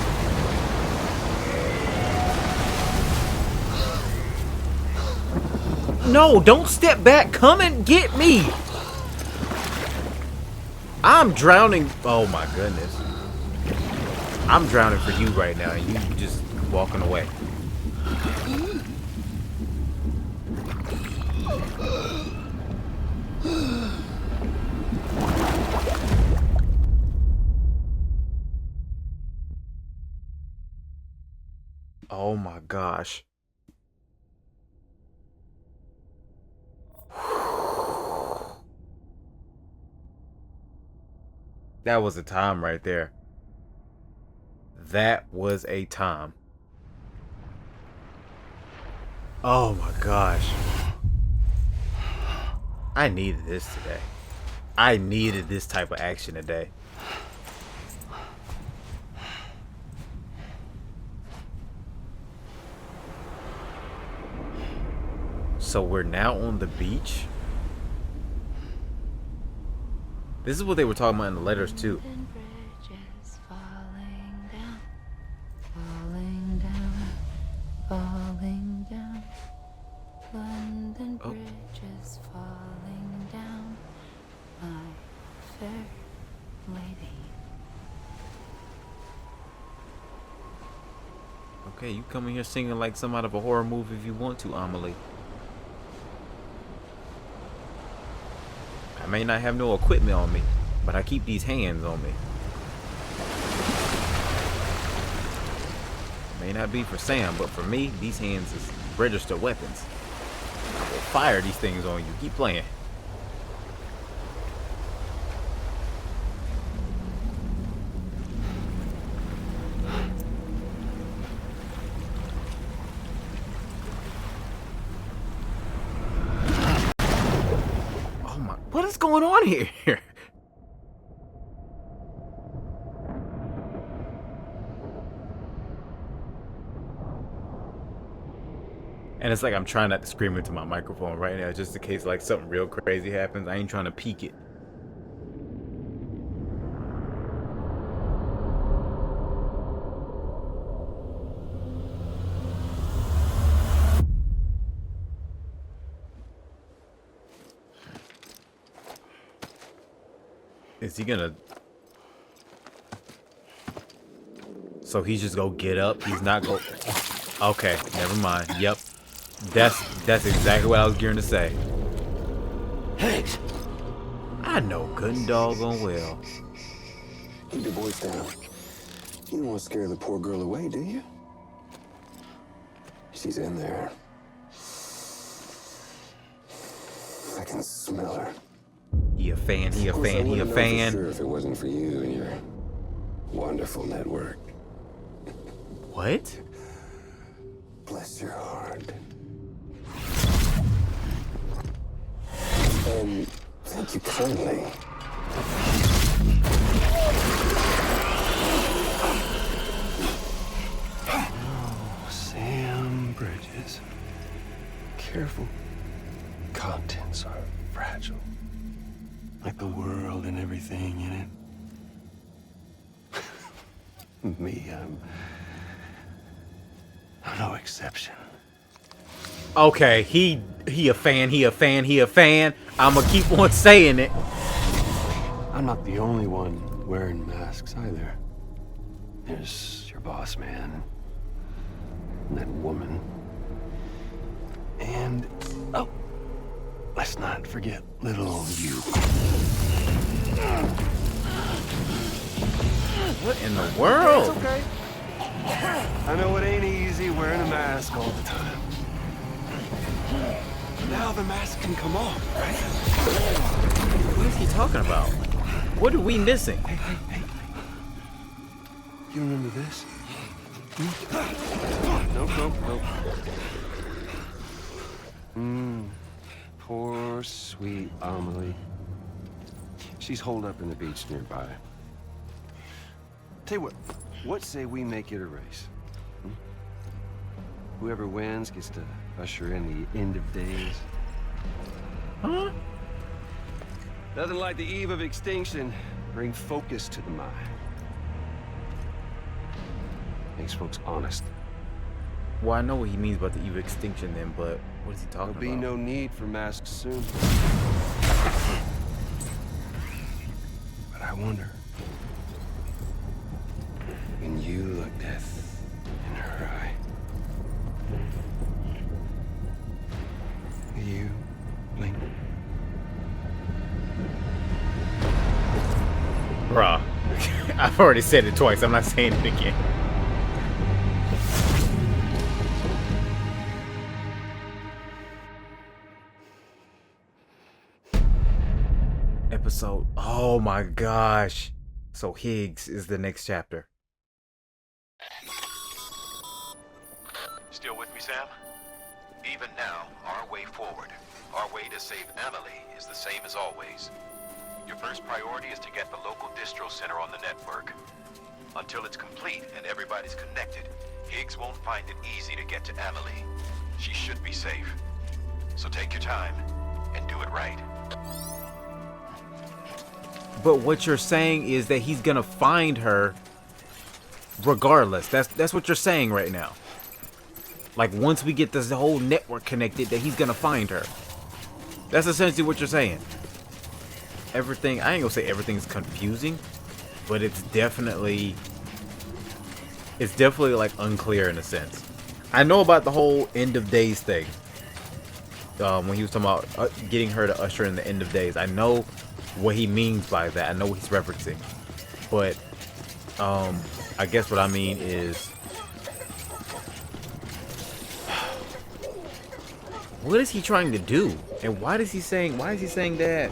No, don't step back. Come and get me. I'm drowning. Oh my goodness. I'm drowning for you right now, and you just walking away. Oh my gosh. That was a time right there. That was a time. Oh my gosh. I needed this today. I needed this type of action today. So we're now on the beach. This is what they were talking about in the letters too. Falling down, London Bridge is falling down, my fair lady. Okay, you come in here singing like some out of a horror movie if you want to, M.U.L.E. I may not have no equipment on me, but I keep these hands on me. May not be for Sam, but for me, these hands is registered weapons. I will fire these things on you. Keep playing. what is going on here? And it's like I'm trying not to scream into my microphone right now, just in case like something real crazy happens. I ain't trying to peek it. Is he gonna... So he's just gonna get up? He's not go... Okay, never mind. Yep. That's exactly what I was gearing to say. Hanks! I know good and doggone well. Keep your voice down. You don't want to scare the poor girl away, do you? She's in there. I can smell her. He a fan, he a Of course, I fan, he a wouldn't know for fan. sure if it wasn't for you and your wonderful network. What? Bless your heart. And thank you kindly. Oh, Sam Bridges. Careful. Contents are fragile. Like the world and everything in it. Me, I'm no exception. Okay, he a fan, he a fan, he a fan. I'ma keep on saying it. I'm not the only one wearing masks either. There's your boss man. And that woman. And, oh, let's not forget little you. What in the world? It's okay. I know it ain't easy wearing a mask all the time. Now the mask can come off, right? What is he talking about? What are we missing? Hey. You remember this? Nope. Poor, sweet Amelie. She's holed up in the beach nearby. Tell you what say we make it a race? Whoever wins gets to usher in the end of days. Huh? Nothing like the eve of extinction. Bring focus to the mind. Makes folks honest. Well, I know what he means about the eve of extinction then, but what is he talking There'll be about? no need for masks soon. But I wonder, when you look death in her eye, will you blink? Bruh. I've already said it twice. I'm not saying it again. Episode. Oh my gosh. So Higgs is the next chapter. Still with me, Sam? Even now, our way forward, our way to save M.U.L.E. is the same as always. Your first priority is to get the local distro center on the network. Until it's complete and everybody's connected, Higgs won't find it easy to get to M.U.L.E. She should be safe. So take your time and do it right. But what you're saying is that he's gonna find her regardless. That's what you're saying right now. Like once we get this whole network connected, that he's gonna find her. That's essentially what you're saying. Everything, I ain't gonna say everything's confusing, but it's definitely like unclear in a sense. I know about the whole end of days thing. When he was talking about getting her to usher in the end of days, I know what he means by that. I know what he's referencing, but I guess what I mean is, what is he trying to do, and why is he saying that?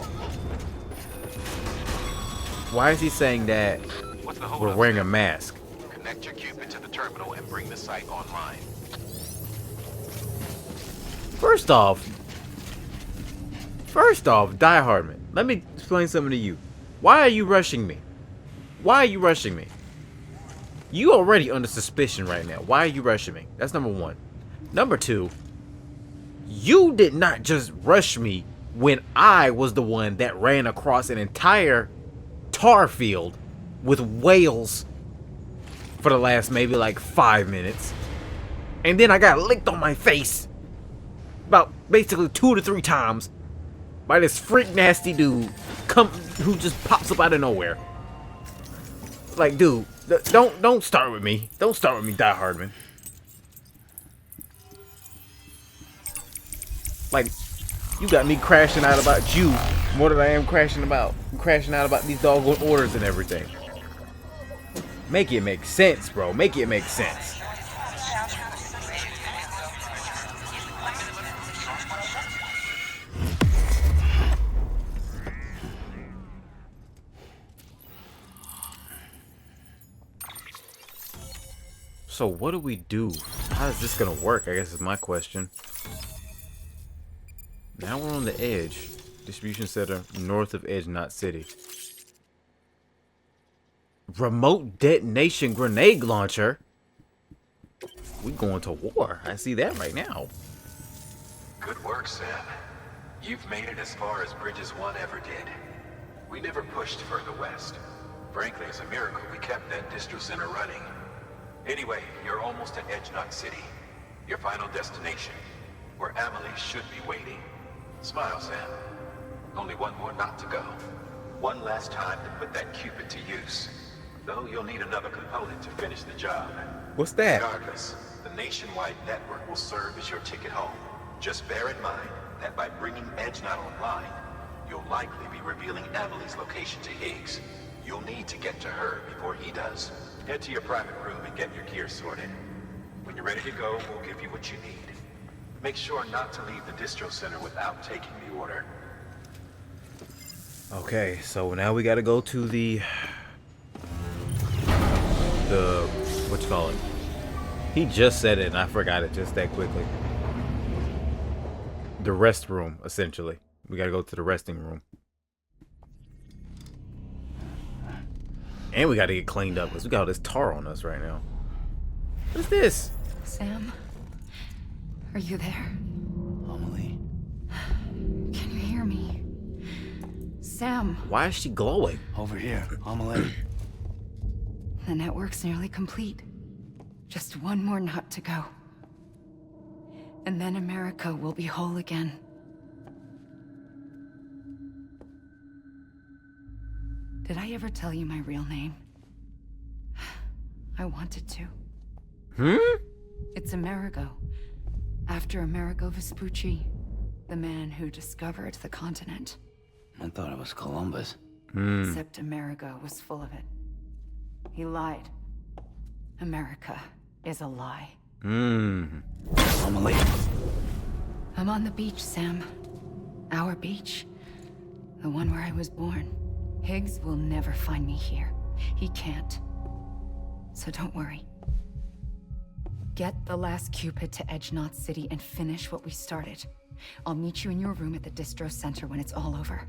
Why is he saying that What's the hold we're up, wearing a Sam? mask? Connect your Cupid to the terminal and bring the site online. First off, Die Hardman, let me explain something to you. Why are you rushing me? Why are you rushing me? You already under suspicion right now. Why are you rushing me? That's number one. Number two, you did not just rush me when I was the one that ran across an entire tar field with whales for the last maybe like 5 minutes. And then I got licked on my face about basically 2 to 3 times by this freak nasty dude who just pops up out of nowhere. Like, dude, don't start with me. Don't start with me, Die Hardman. Like, you got me crashing out about you more than I am crashing out about these doggone orders and everything. Make it make sense, bro. Make it make sense. So what do we do? How is this gonna work? I guess is my question. Now we're on the edge. Distribution center north of Edge Knot City. Remote detonation grenade launcher. We going to war. I see that right now. Good work, Sam. You've made it as far as Bridges 1 ever did. We never pushed further west. Frankly, it's a miracle we kept that distro center running. Anyway, you're almost at Edge Knot City. Your final destination, where M.U.L.E.s should be waiting. Smile, Sam. Only one more knot to go. One last time to put that Cupid to use. Though you'll need another component to finish the job. What's that? Regardless, the nationwide network will serve as your ticket home. Just bear in mind that by bringing Edge Knot online, you'll likely be revealing M.U.L.E.'s location to Higgs. You'll need to get to her before he does. Head to your private room and get your gear sorted. When you're ready to go, we'll give you what you need. Make sure not to leave the distro center without taking the order. Okay, so now we gotta go to the what you call it? He just said it and I forgot it just that quickly. The rest room, essentially. We gotta go to the resting room. And we gotta get cleaned up because we got all this tar on us right now. What is this? Sam, are you there? Amelie. Can you hear me? Sam, Why is she glowing? Over here. Amelie. the network's nearly complete. Just one more knot to go. And then America will be whole again. Did I ever tell you my real name? I wanted to. It's Amerigo. After Amerigo Vespucci, the man who discovered the continent. I thought it was Columbus. Except Amerigo was full of it. He lied. America is a lie. Amelie. I'm on the beach, Sam. Our beach. The one where I was born. Higgs will never find me here. He can't. So don't worry. Get the last Cupid to Edge Knot City and finish what we started. I'll meet you in your room at the distro center when it's all over.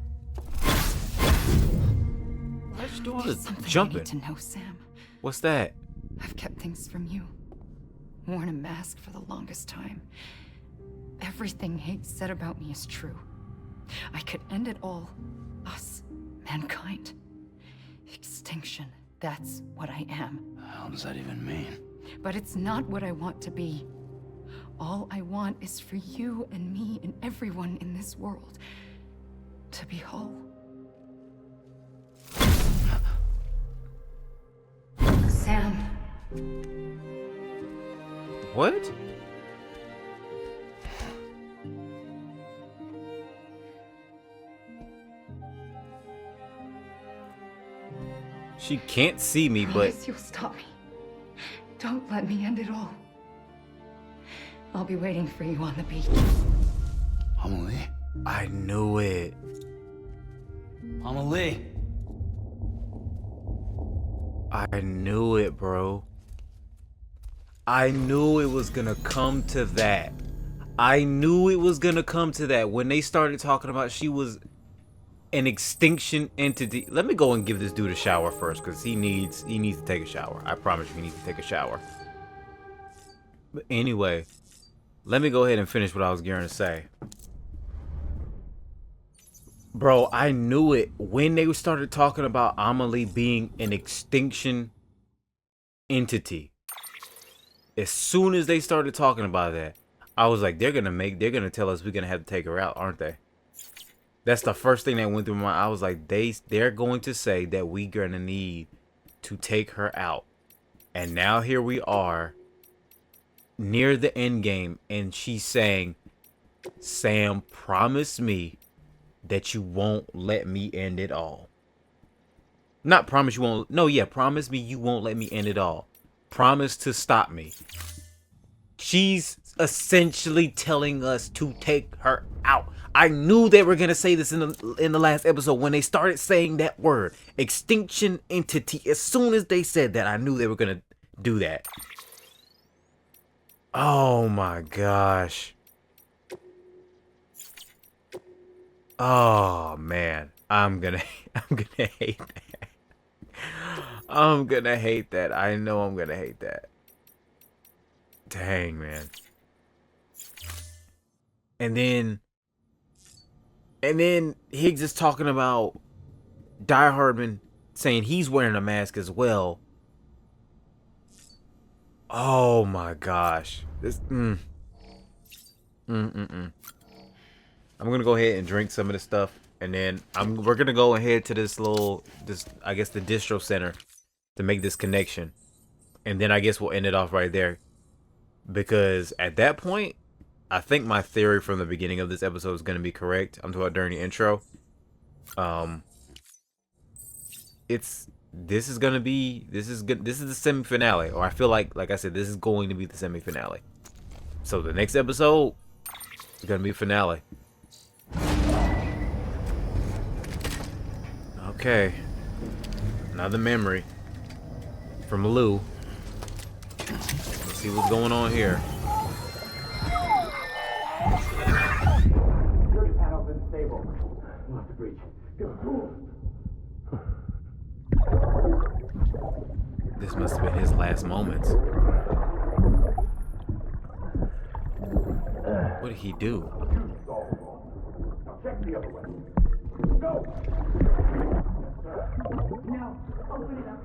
Why'd you do all There's this something jumping? I need to know, Sam. What's that? I've kept things from you. Worn a mask for the longest time. Everything Higgs said about me is true. I could end it all. Us. Mankind. Extinction. That's what I am. The hell does that even mean? But it's not what I want to be. All I want is for you and me and everyone in this world to be whole. Sam. What? She can't see me, but Promise you'll stop me. Don't let me end it all. I'll be waiting for you on the beach. Amelie. I knew it. Amelie. I knew it, bro. I knew it was gonna come to that. I knew it was gonna come to that. When they started talking about she was an extinction entity. Let me go and give this dude a shower first, because he needs to take a shower. I promise you, he needs to take a shower. But anyway, let me go ahead and finish what I was going to say. Bro, I knew it when they started talking about M.U.L.E. being an extinction entity. As soon as they started talking about that, I was like, they're gonna tell us we're gonna have to take her out, aren't they? That's the first thing that went through my mind. I was like, they're going to say that we're gonna need to take her out. And now here we are near the end game, and she's saying, Sam, promise me that you won't let me end it all. Not promise you won't. No, yeah, promise me you won't let me end it all. Promise to stop me. She's essentially telling us to take her out. I knew they were gonna say this in the last episode when they started saying that word, extinction entity. As soon as they said that, I knew they were gonna do that. Oh my gosh. Oh man, I'm gonna hate that. I'm gonna hate that. I know I'm gonna hate that. Dang, man. And then Higgs is talking about Die Hardman saying he's wearing a mask as well. Oh my gosh. This I'm gonna go ahead and drink some of this stuff, and then we're gonna go ahead to this I guess the distro center to make this connection, and then I guess we'll end it off right there, because at that point, I think my theory from the beginning of this episode is gonna be correct. I'm talking about during the intro. This is the semi-finale, or I feel like I said, this is going to be the semi-finale. So the next episode is gonna be finale. Okay, another memory from Lou. Let's see what's going on here. Security panel's unstable. We'll have to breach. This must have been his last moments. What did he do? Now check the other way. Go! No, open it up.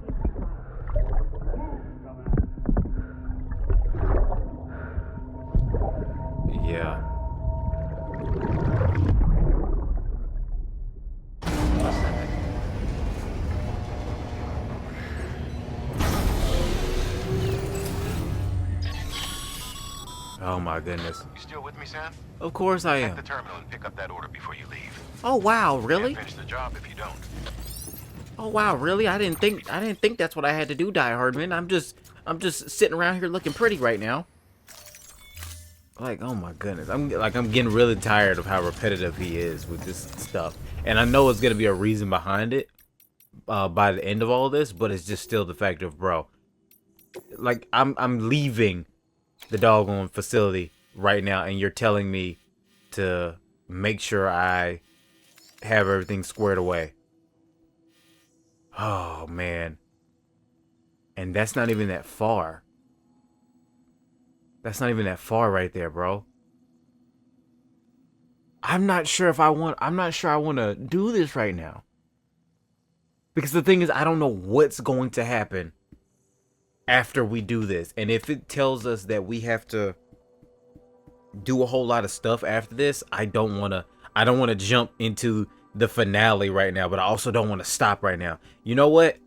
Yeah. Oh my goodness. You still with me, Sam? Of course I Check am. the terminal and pick up that order before you leave. Oh wow, really? Can't finish the job if you don't. Oh wow, really? I didn't think that's what I had to do, Die Hardman. I'm just sitting around here looking pretty right now. Like, oh my goodness. I'm getting really tired of how repetitive he is with this stuff. And I know it's gonna be a reason behind it by the end of all this, but it's just still the fact of, bro, like I'm leaving the doggone facility right now, and you're telling me to make sure I have everything squared away. Oh man. And that's not even that far. That's not even that far right there, bro. I'm not sure I want to do this right now. Because the thing is, I don't know what's going to happen after we do this. And if it tells us that we have to do a whole lot of stuff after this, I don't want to jump into the finale right now, but I also don't want to stop right now. You know what?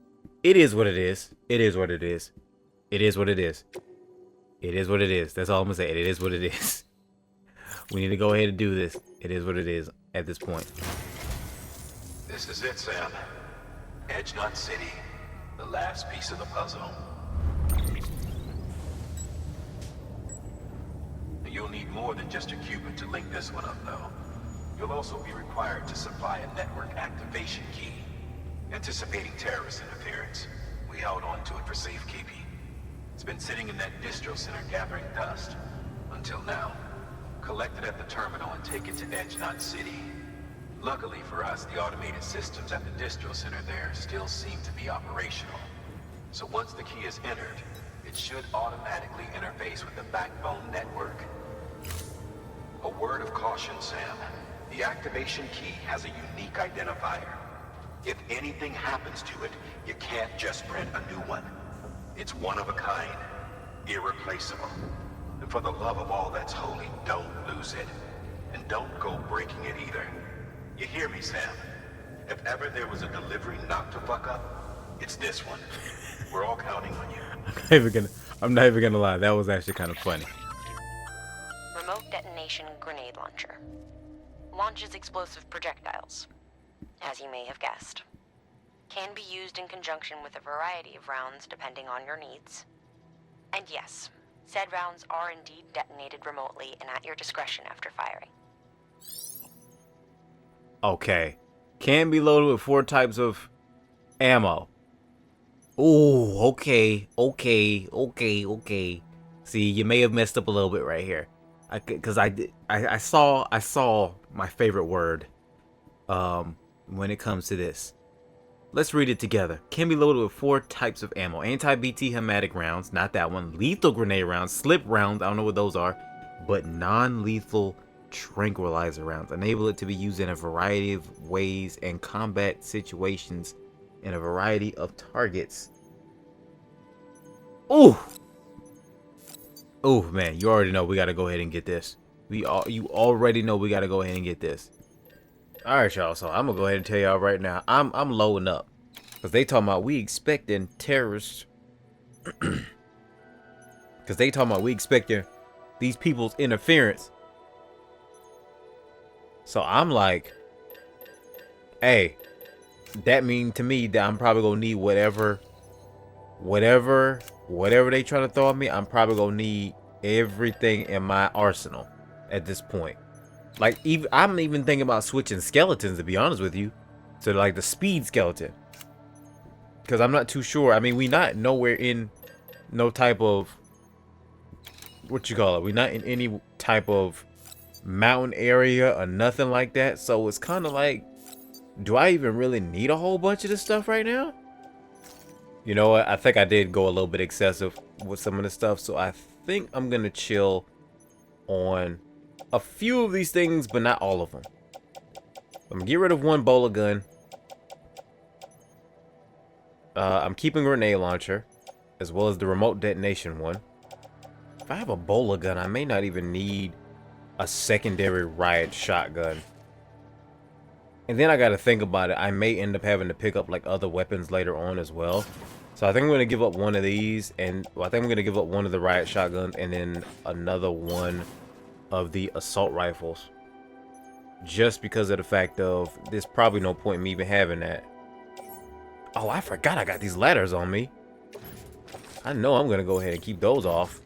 It is what it is. It is what it is. It is what it is. It is what it is. That's all I'm gonna say. It is what it is. We need to go ahead and do this. It is what it is at this point. This is it, Sam. Edge-Knot City. The last piece of the puzzle. You'll need more than just a qubit to link this one up, though. You'll also be required to supply a network activation key. Anticipating terrorist interference, we held on to it for safekeeping. It's been sitting in that distro center gathering dust. Until now. Collect it at the terminal and take it to Edge-Knot City. Luckily for us, the automated systems at the distro center there still seem to be operational. So once the key is entered, it should automatically interface with the backbone network. A word of caution, Sam. The activation key has a unique identifier. If anything happens to it, you can't just print a new one. It's one of a kind, irreplaceable. And for the love of all that's holy, don't lose it. And don't go breaking it either. You hear me, Sam? If ever there was a delivery not to fuck up, it's this one. We're all counting on you. I'm not even gonna lie, that was actually kind of funny. Remote detonation grenade launcher. Launches explosive projectiles, as you may have guessed. Can be used in conjunction with a variety of rounds depending on your needs. And yes, said rounds are indeed detonated remotely and at your discretion after firing. Okay. Can be loaded with 4 types of ammo. Ooh, okay. See, you may have messed up a little bit right here. Because I saw my favorite word when it comes to this. Let's read it together. Can be loaded with 4 types of ammo. Anti-BT hematic rounds, not that one. Lethal grenade rounds, slip rounds, I don't know what those are. But non-lethal tranquilizer rounds. Enable it to be used in a variety of ways and combat situations in a variety of targets. Ooh! Oh man, you already know we gotta go ahead and get this. You already know we gotta go ahead and get this. Alright y'all, so I'm gonna go ahead and tell y'all right now. I'm loading up. Cause they talking about we expecting terrorists. Cause they talking about we expecting these people's interference. So I'm like, hey, that mean to me that I'm probably gonna need whatever they trying to throw at me. I'm probably gonna need everything in my arsenal at this point. Like, I'm even thinking about switching skeletons, to be honest with you, to like the speed skeleton, because I'm not too sure. I mean, we not nowhere in no type of we not in any type of mountain area or nothing like that. So it's kind of like, do I even really need a whole bunch of this stuff right now? You know what? I think I did go a little bit excessive with some of the stuff. So I think I'm going to chill on a few of these things, but not all of them. I'm going to get rid of one bola gun. I'm keeping a grenade launcher, as well as the remote detonation one. If I have a bola gun, I may not even need a secondary riot shotgun. And then I got to think about it. I may end up having to pick up like other weapons later on as well. So I think I'm going to give up one of these, and I think I'm going to give up one of the riot shotguns and then another one of the assault rifles. Just because of the fact of there's probably no point in me even having that. Oh, I forgot I got these ladders on me. I know I'm going to go ahead and keep those off.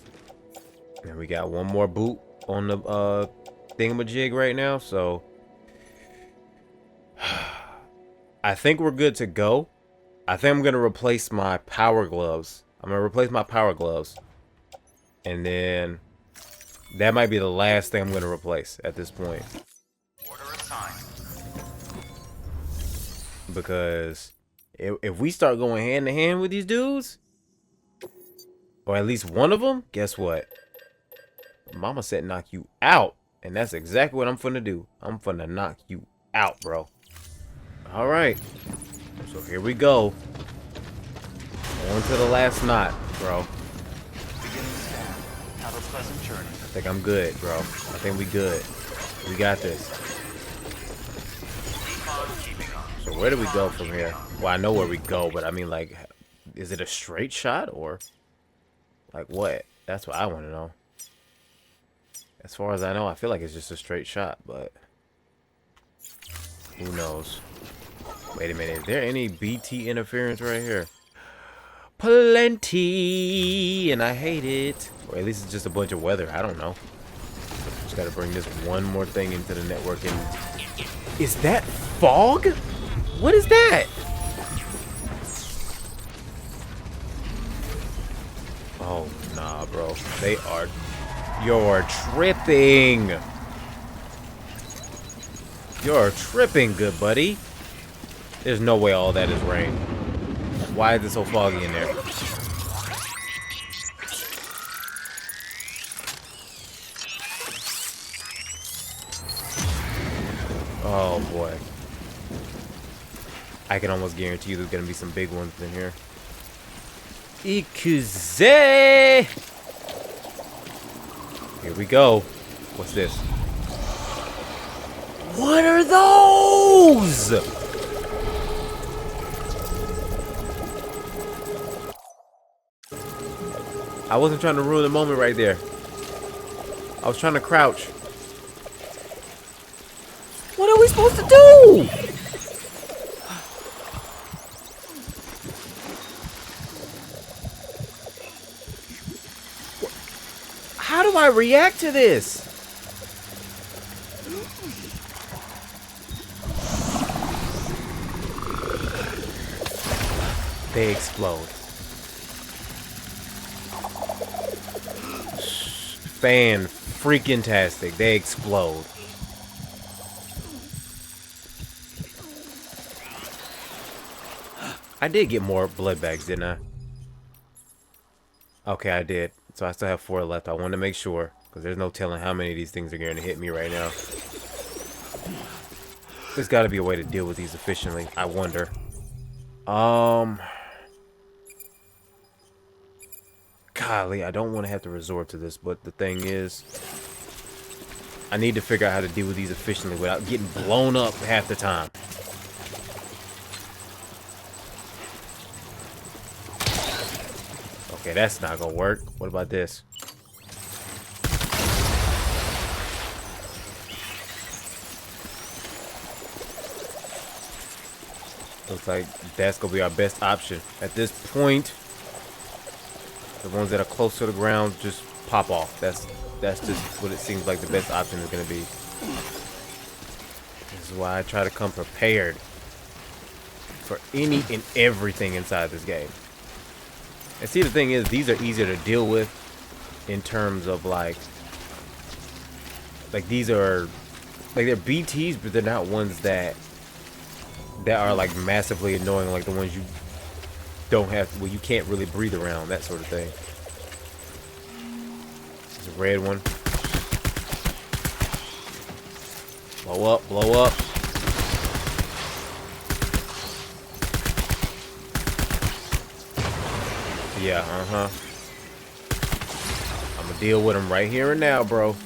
And we got one more boot on the thingamajig right now, so I think we're good to go. I think I'm gonna replace my power gloves. And then that might be the last thing I'm gonna replace at this point. Order assigned. Because if we start going hand to hand with these dudes, or at least one of them, guess what? Mama said knock you out. And that's exactly what I'm finna do. I'm finna knock you out, bro. Alright. So here we go. On to the last knot, bro. Have a pleasant journey. I think I'm good, bro. I think we good. We got this. So where do we go from here? Well, I know where we go, but I mean, like, is it a straight shot or like what? That's what I want to know. As far as I know, I feel like it's just a straight shot, but who knows? Wait a minute, is there any BT interference right here? Plenty, and I hate it. Or at least it's just a bunch of weather, I don't know. Just gotta bring this one more thing into the network. And is that fog? What is that? Oh, nah, bro. They are... You're tripping. You're tripping, good buddy. There's no way all that is rain. Why is it so foggy in there? Oh boy. I can almost guarantee you there's gonna be some big ones in here. Ikuze! Here we go. What's this? What are those? I wasn't trying to ruin the moment right there. I was trying to crouch. What are we supposed to do? How do I react to this? They explode. Fan-freaking-tastic. They explode. I did get more blood bags, didn't I? Okay, I did. So I still have 4 left. I wanted to make sure, because there's no telling how many of these things are going to hit me right now. There's got to be a way to deal with these efficiently. I wonder. Golly, I don't want to have to resort to this, but the thing is, I need to figure out how to deal with these efficiently without getting blown up half the time. Okay, that's not gonna work. What about this? Looks like that's gonna be our best option. At this point, the ones that are close to the ground just pop off. That's just what it seems like the best option is gonna be. This is why I try to come prepared for any and everything inside this game. And see, the thing is, these are easier to deal with in terms of like these are like they're BTs, but they're not ones that are like massively annoying, like the ones you don't have, well, you can't really breathe around, that sort of thing. There's a red one. Blow up, blow up. Yeah, I'm gonna deal with him right here and now, bro. I'm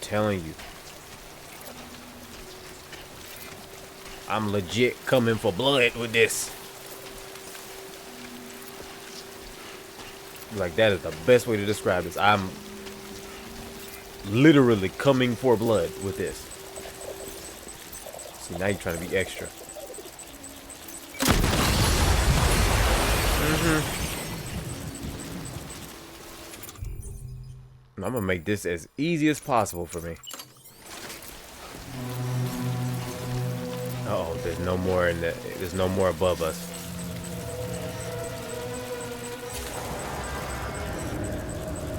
telling you. I'm legit coming for blood with this. Like, that is the best way to describe this. I'm literally coming for blood with this. See, now you're trying to be extra. I'm gonna make this as easy as possible for me. Uh-oh, there's no more in the, there's no more above us.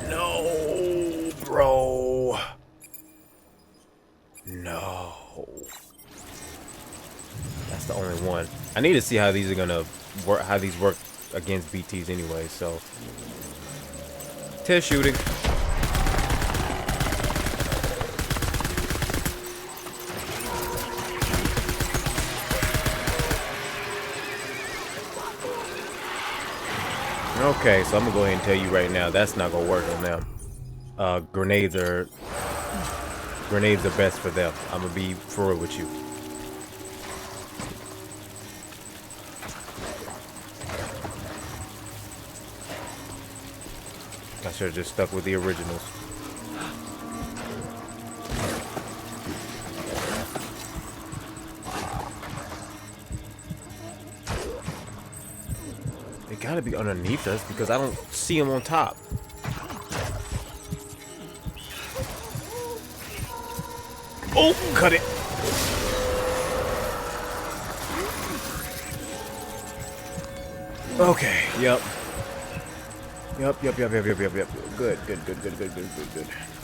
No, bro. No. That's the only one. I need to see how these are gonna work, how these work against BTs anyway, so. Test shooting. Okay, so I'm gonna go ahead and tell you right now, that's not gonna work on them. Grenades are best for them. I'm gonna be for real with you. I should have just stuck with the originals. They gotta be underneath us because I don't see them on top. Oh, cut it. Okay, yep. Yep. Good.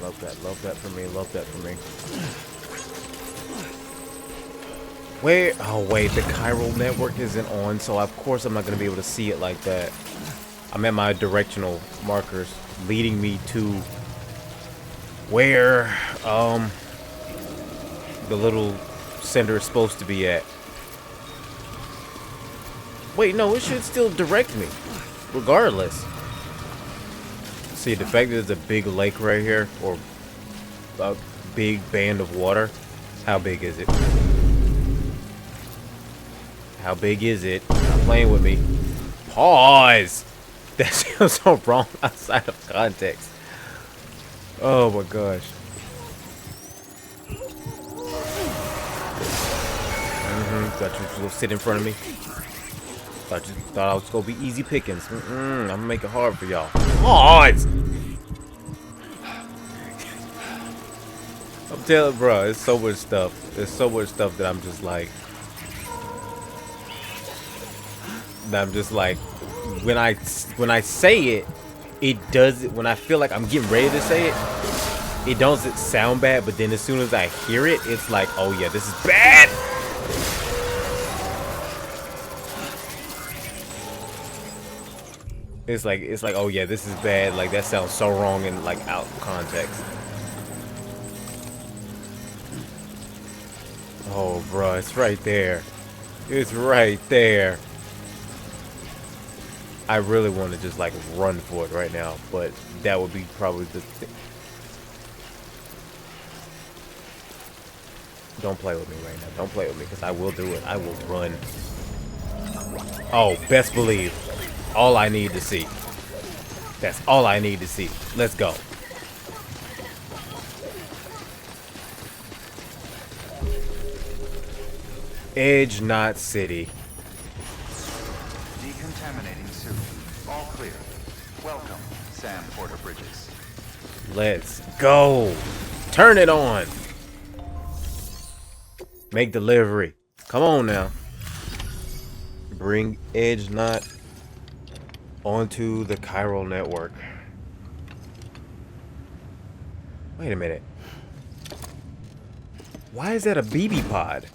Love that for me. Where? Oh wait, the chiral network isn't on, so of course I'm not gonna be able to see it like that. I'm at my directional markers leading me to where the little center is supposed to be at. Wait, no, it should still direct me, regardless. See, the fact that there's a big lake right here, or a big band of water. How big is it? How big is it? Stop playing with me. Pause! That sounds so wrong outside of context. Oh my gosh. Thought you was gonna sit in front of me. Thought I was gonna be easy pickings. I'm gonna make it hard for y'all. Pause! I'm telling, bro, it's so much stuff. There's so much stuff that I'm just like. When I say it, it does it. When I feel like I'm getting ready to say it, it doesn't sound bad. But then as soon as I hear it, it's like, oh yeah, this is bad. It's like, oh yeah, this is bad. Like that sounds so wrong and like out of context. Oh, bro, it's right there. It's right there. I really want to just like run for it right now, but that would be probably the thing. Don't play with me right now. Don't play with me, because I will do it. I will run. Oh, best believe. All I need to see. That's all I need to see. Let's go. Edge Knot City. Decontaminating suit. All clear. Welcome, Sam Porter Bridges. Let's go. Turn it on. Make delivery. Come on now. Bring Edge Knot onto the chiral network. Wait a minute. Why is that a BB pod?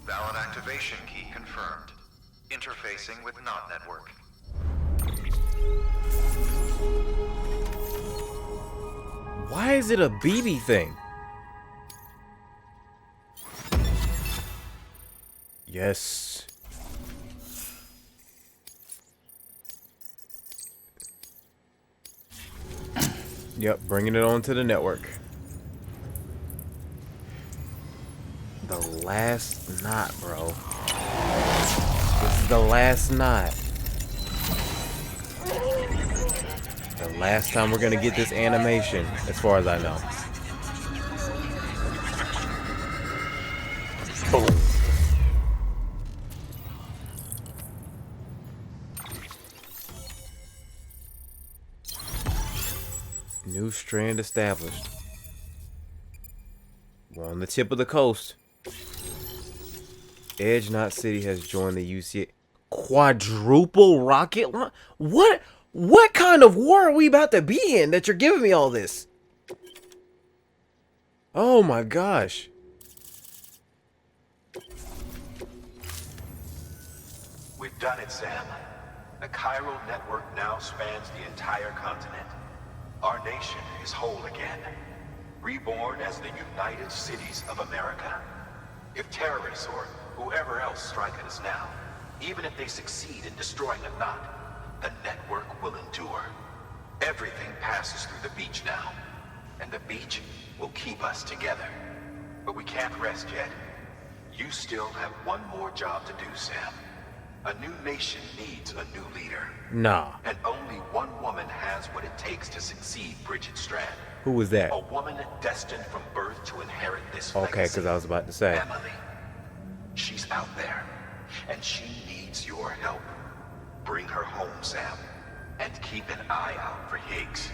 Valid activation key confirmed. Interfacing with NOT network. Why is it a BB thing? Yes. Yep, bringing it onto the network. The last knot, bro. This is the last knot. The last time we're gonna get this animation, as far as I know. Boom. New strand established. We're on the tip of the coast. Edge Knot City has joined the UCA. Quadruple rocket launch? What kind of war are we about to be in that you're giving me all this? Oh my gosh. We've done it, Sam. The chiral network now spans the entire continent. Our nation is whole again, reborn as the United Cities of America. If terrorists or whoever else strike at us now, even if they succeed in destroying the knot, the network will endure. Everything passes through the beach now, and the beach will keep us together. But we can't rest yet. You still have one more job to do, Sam. A new nation needs a new leader. Nah. And only one woman has what it takes to succeed, Bridget Strand. Who was that? A woman destined from birth to inherit this Okay, legacy. because I was about to say. Emily. She's out there, and she needs your help. Bring her home, Sam, and keep an eye out for Higgs.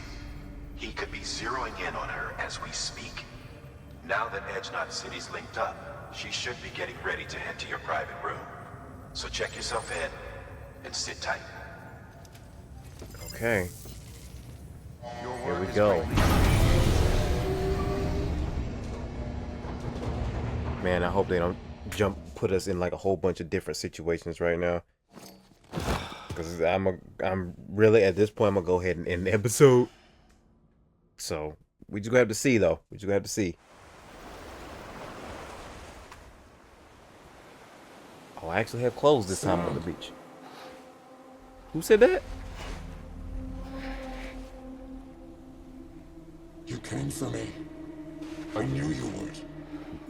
He could be zeroing in on her as we speak. Now that Edge City's linked up, she should be getting ready to head to your private room. So check yourself in and sit tight. Okay. Your Here work we is go. greatly appreciated. Man, I hope they don't put us in like a whole bunch of different situations right now. Because I'm really, at this point, I'm gonna go ahead and end the episode. So we just gonna have to see, though. We just gonna have to see. Oh, I actually have clothes this time on the beach. Who said that? You came for me. I knew you would.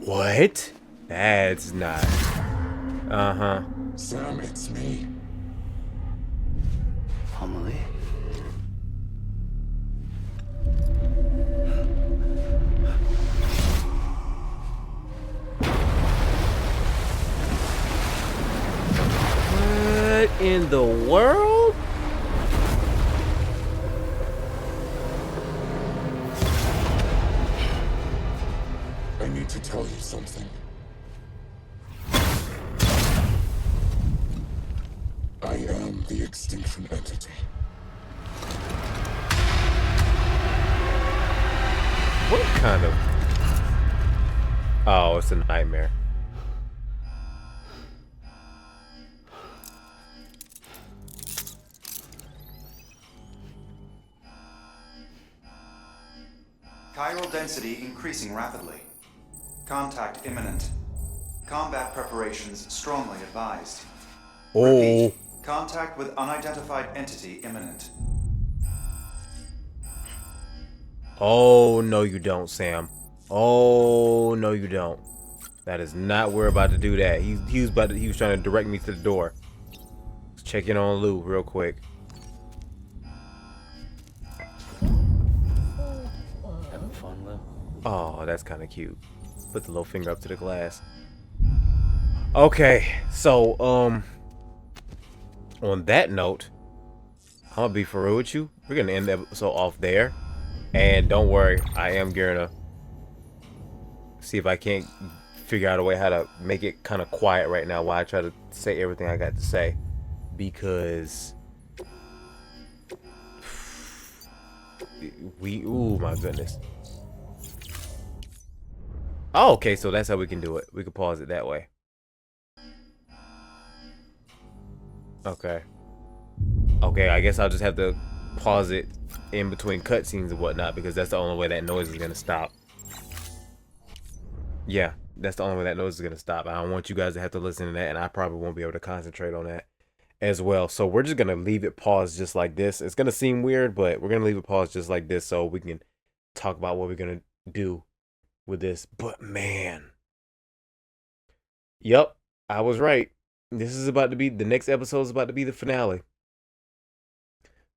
What? That's not. Uh-huh. Sam, it's me. M.U.L.E.s. What in the world? I need to tell you something. I am the Extinction entity. What kind of... Oh, it's a nightmare. Chiral density increasing rapidly. Contact imminent. Combat preparations strongly advised. Oh. Repeat, contact with unidentified entity imminent. Oh, no you don't, Sam. Oh, no you don't. That is not where we're about to do that. He was trying to direct me to the door. Let's check in on Lou real quick. Having fun, Lou? Oh, that's kind of cute. Put the little finger up to the glass. Okay, so on that note, I'm gonna be for real with you. We're gonna end the episode off there, and don't worry, I am gonna see if I can't figure out a way how to make it kind of quiet right now while I try to say everything I got to say, because ooh, my goodness. Oh, okay, so that's how we can do it. We can pause it that way. Okay. Okay, I guess I'll just have to pause it in between cutscenes and whatnot, because that's the only way that noise is gonna stop. Yeah, that's the only way that noise is gonna stop. I don't want you guys to have to listen to that, and I probably won't be able to concentrate on that as well. So we're just gonna leave it paused just like this. It's gonna seem weird, but we're gonna leave it paused just like this so we can talk about what we're gonna do with this. But man, yep, I was right. This is about to be, the next episode is about to be the finale.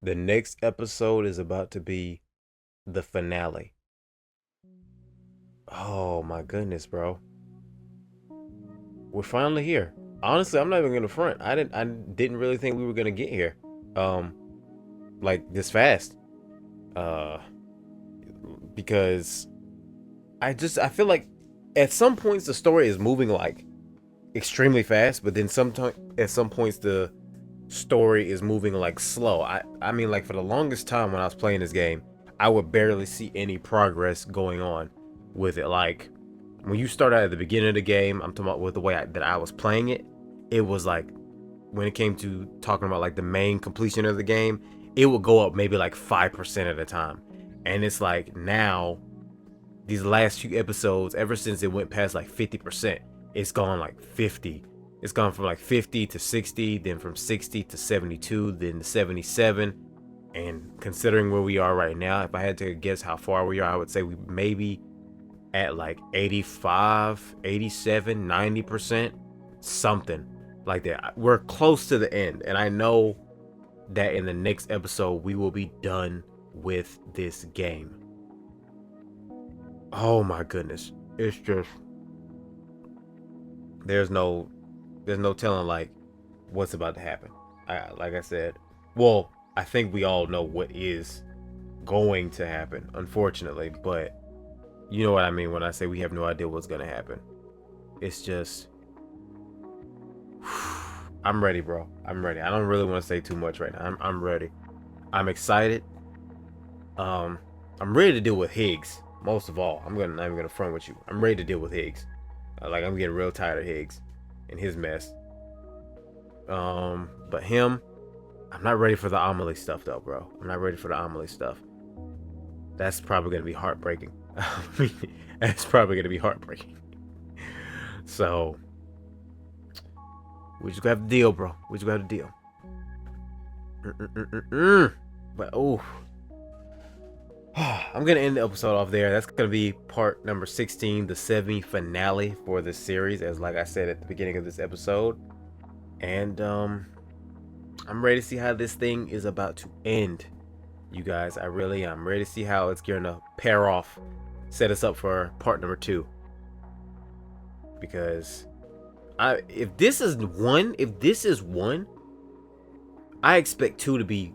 The next episode is about to be the finale. Oh my goodness, bro. We're finally here. Honestly, I'm not even gonna front. I didn't really think we were gonna get here. Like this fast. Because I feel like at some points the story is moving like extremely fast, but then at some points the story is moving like slow. I mean, like for the longest time when I was playing this game, I would barely see any progress going on with it. Like when you start out at the beginning of the game, I'm talking about with the way that I was playing it, it was like when it came to talking about like the main completion of the game, it would go up maybe like 5% at a time. And it's like now these last few episodes, ever since it went past like 50%, it's gone like 50. It's gone from like 50 to 60, then from 60 to 72, then to 77. And considering where we are right now, if I had to guess how far we are, I would say we maybe at like 85, 87, 90%, something like that. We're close to the end. And I know that in the next episode, we will be done with this game. Oh my goodness. It's just, there's no telling like what's about to happen. Like I said, well, I think we all know what is going to happen, unfortunately, but You know what I mean when I say we have no idea what's gonna happen. It's just, I'm ready, bro. I'm ready. I don't really want to say too much right now. I'm ready. I'm excited. I'm ready to deal with Higgs. Most of all, I'm not even gonna front with you. I'm ready to deal with Higgs. Like, I'm getting real tired of Higgs and his mess. But him, I'm not ready for the M.U.L.E. stuff though, bro. I'm not ready for the M.U.L.E. stuff. That's probably gonna be heartbreaking. That's probably gonna be heartbreaking. So we just gonna have to deal, bro. We just gonna have to deal. But oh, I'm gonna end the episode off there. That's gonna be part number 16, the semi-finale for the series, as like I said at the beginning of this episode. And I'm ready to see how this thing is about to end, you guys. I really am ready to see how it's gonna pair off, set us up for part number 2. Because if this is one, I expect 2 to be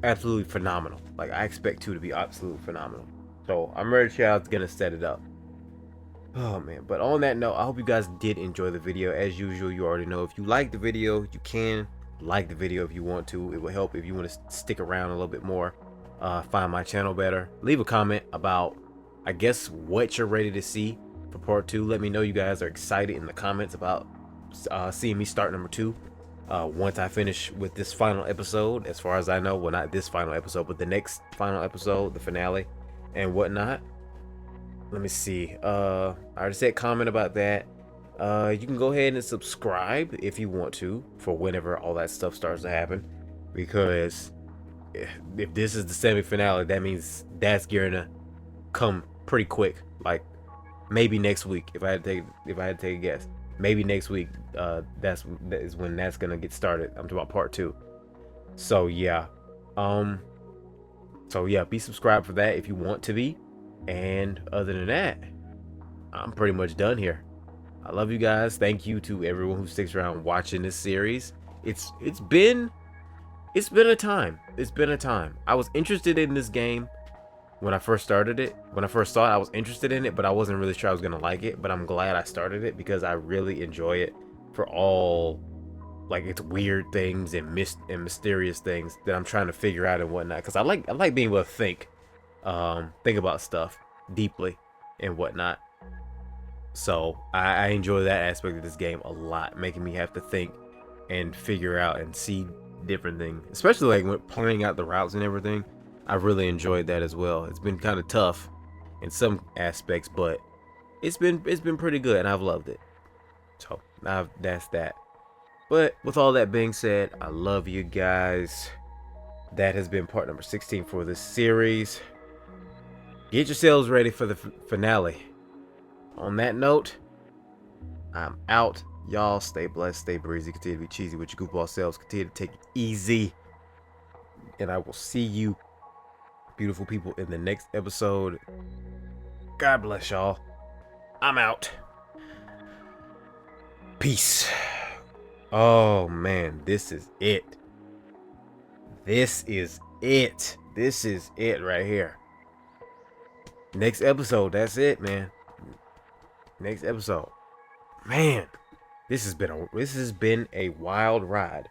absolutely phenomenal. Like, I expect 2 to be absolutely phenomenal. So I'm ready to see how it's gonna set it up. Oh man, but on that note, I hope you guys did enjoy the video. As usual, you already know, if you like the video, you can like the video if you want to. It will help if you want to stick around a little bit more, find my channel better. Leave a comment about, I guess, what you're ready to see for part 2. Let me know you guys are excited in the comments about seeing me start number 2 once I finish with this final episode. As far as I know, well, not this final episode, but the next final episode, the finale and whatnot. Let me see. I already said comment about that. You can go ahead and subscribe if you want to for whenever all that stuff starts to happen, because if this is the semi-finale, that means that's gonna come pretty quick. Like maybe next week, if I had to take a guess, maybe next week. That is when that's gonna get started. I'm talking about part 2. So yeah, be subscribed for that if you want to be. And other than that, I'm pretty much done here. I love you guys. Thank you to everyone who sticks around watching this series. It's been a time. It's been a time. I was interested in this game when I first started it. When I first saw it, I was interested in it, but I wasn't really sure I was gonna like it. But I'm glad I started it because I really enjoy it for all, like, it's weird things and mysterious things that I'm trying to figure out and whatnot. Because I like being able to think about stuff deeply and whatnot. So I enjoy that aspect of this game a lot, making me have to think and figure out and see different things, especially like when planning out the routes and everything. I really enjoyed that as well. It's been kind of tough in some aspects, but it's been pretty good and I've loved it. So now that's that. But with all that being said, I love you guys. That has been part number 16 for this series. Get yourselves ready for the finale. On that note, I'm out. Y'all stay blessed, stay breezy, continue to be cheesy with your goofball selves, continue to take it easy. And I will see you, beautiful people, in the next episode. God bless y'all. I'm out. Peace. Oh man, this is it. This is it. This is it right here. Next episode, that's it, man. Next episode. Man, this has been a wild ride.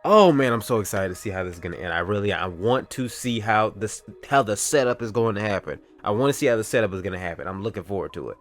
Oh man, I'm so excited to see how this is gonna end. I want to see how the setup is going to happen. I want to see how the setup is gonna happen. I'm looking forward to it.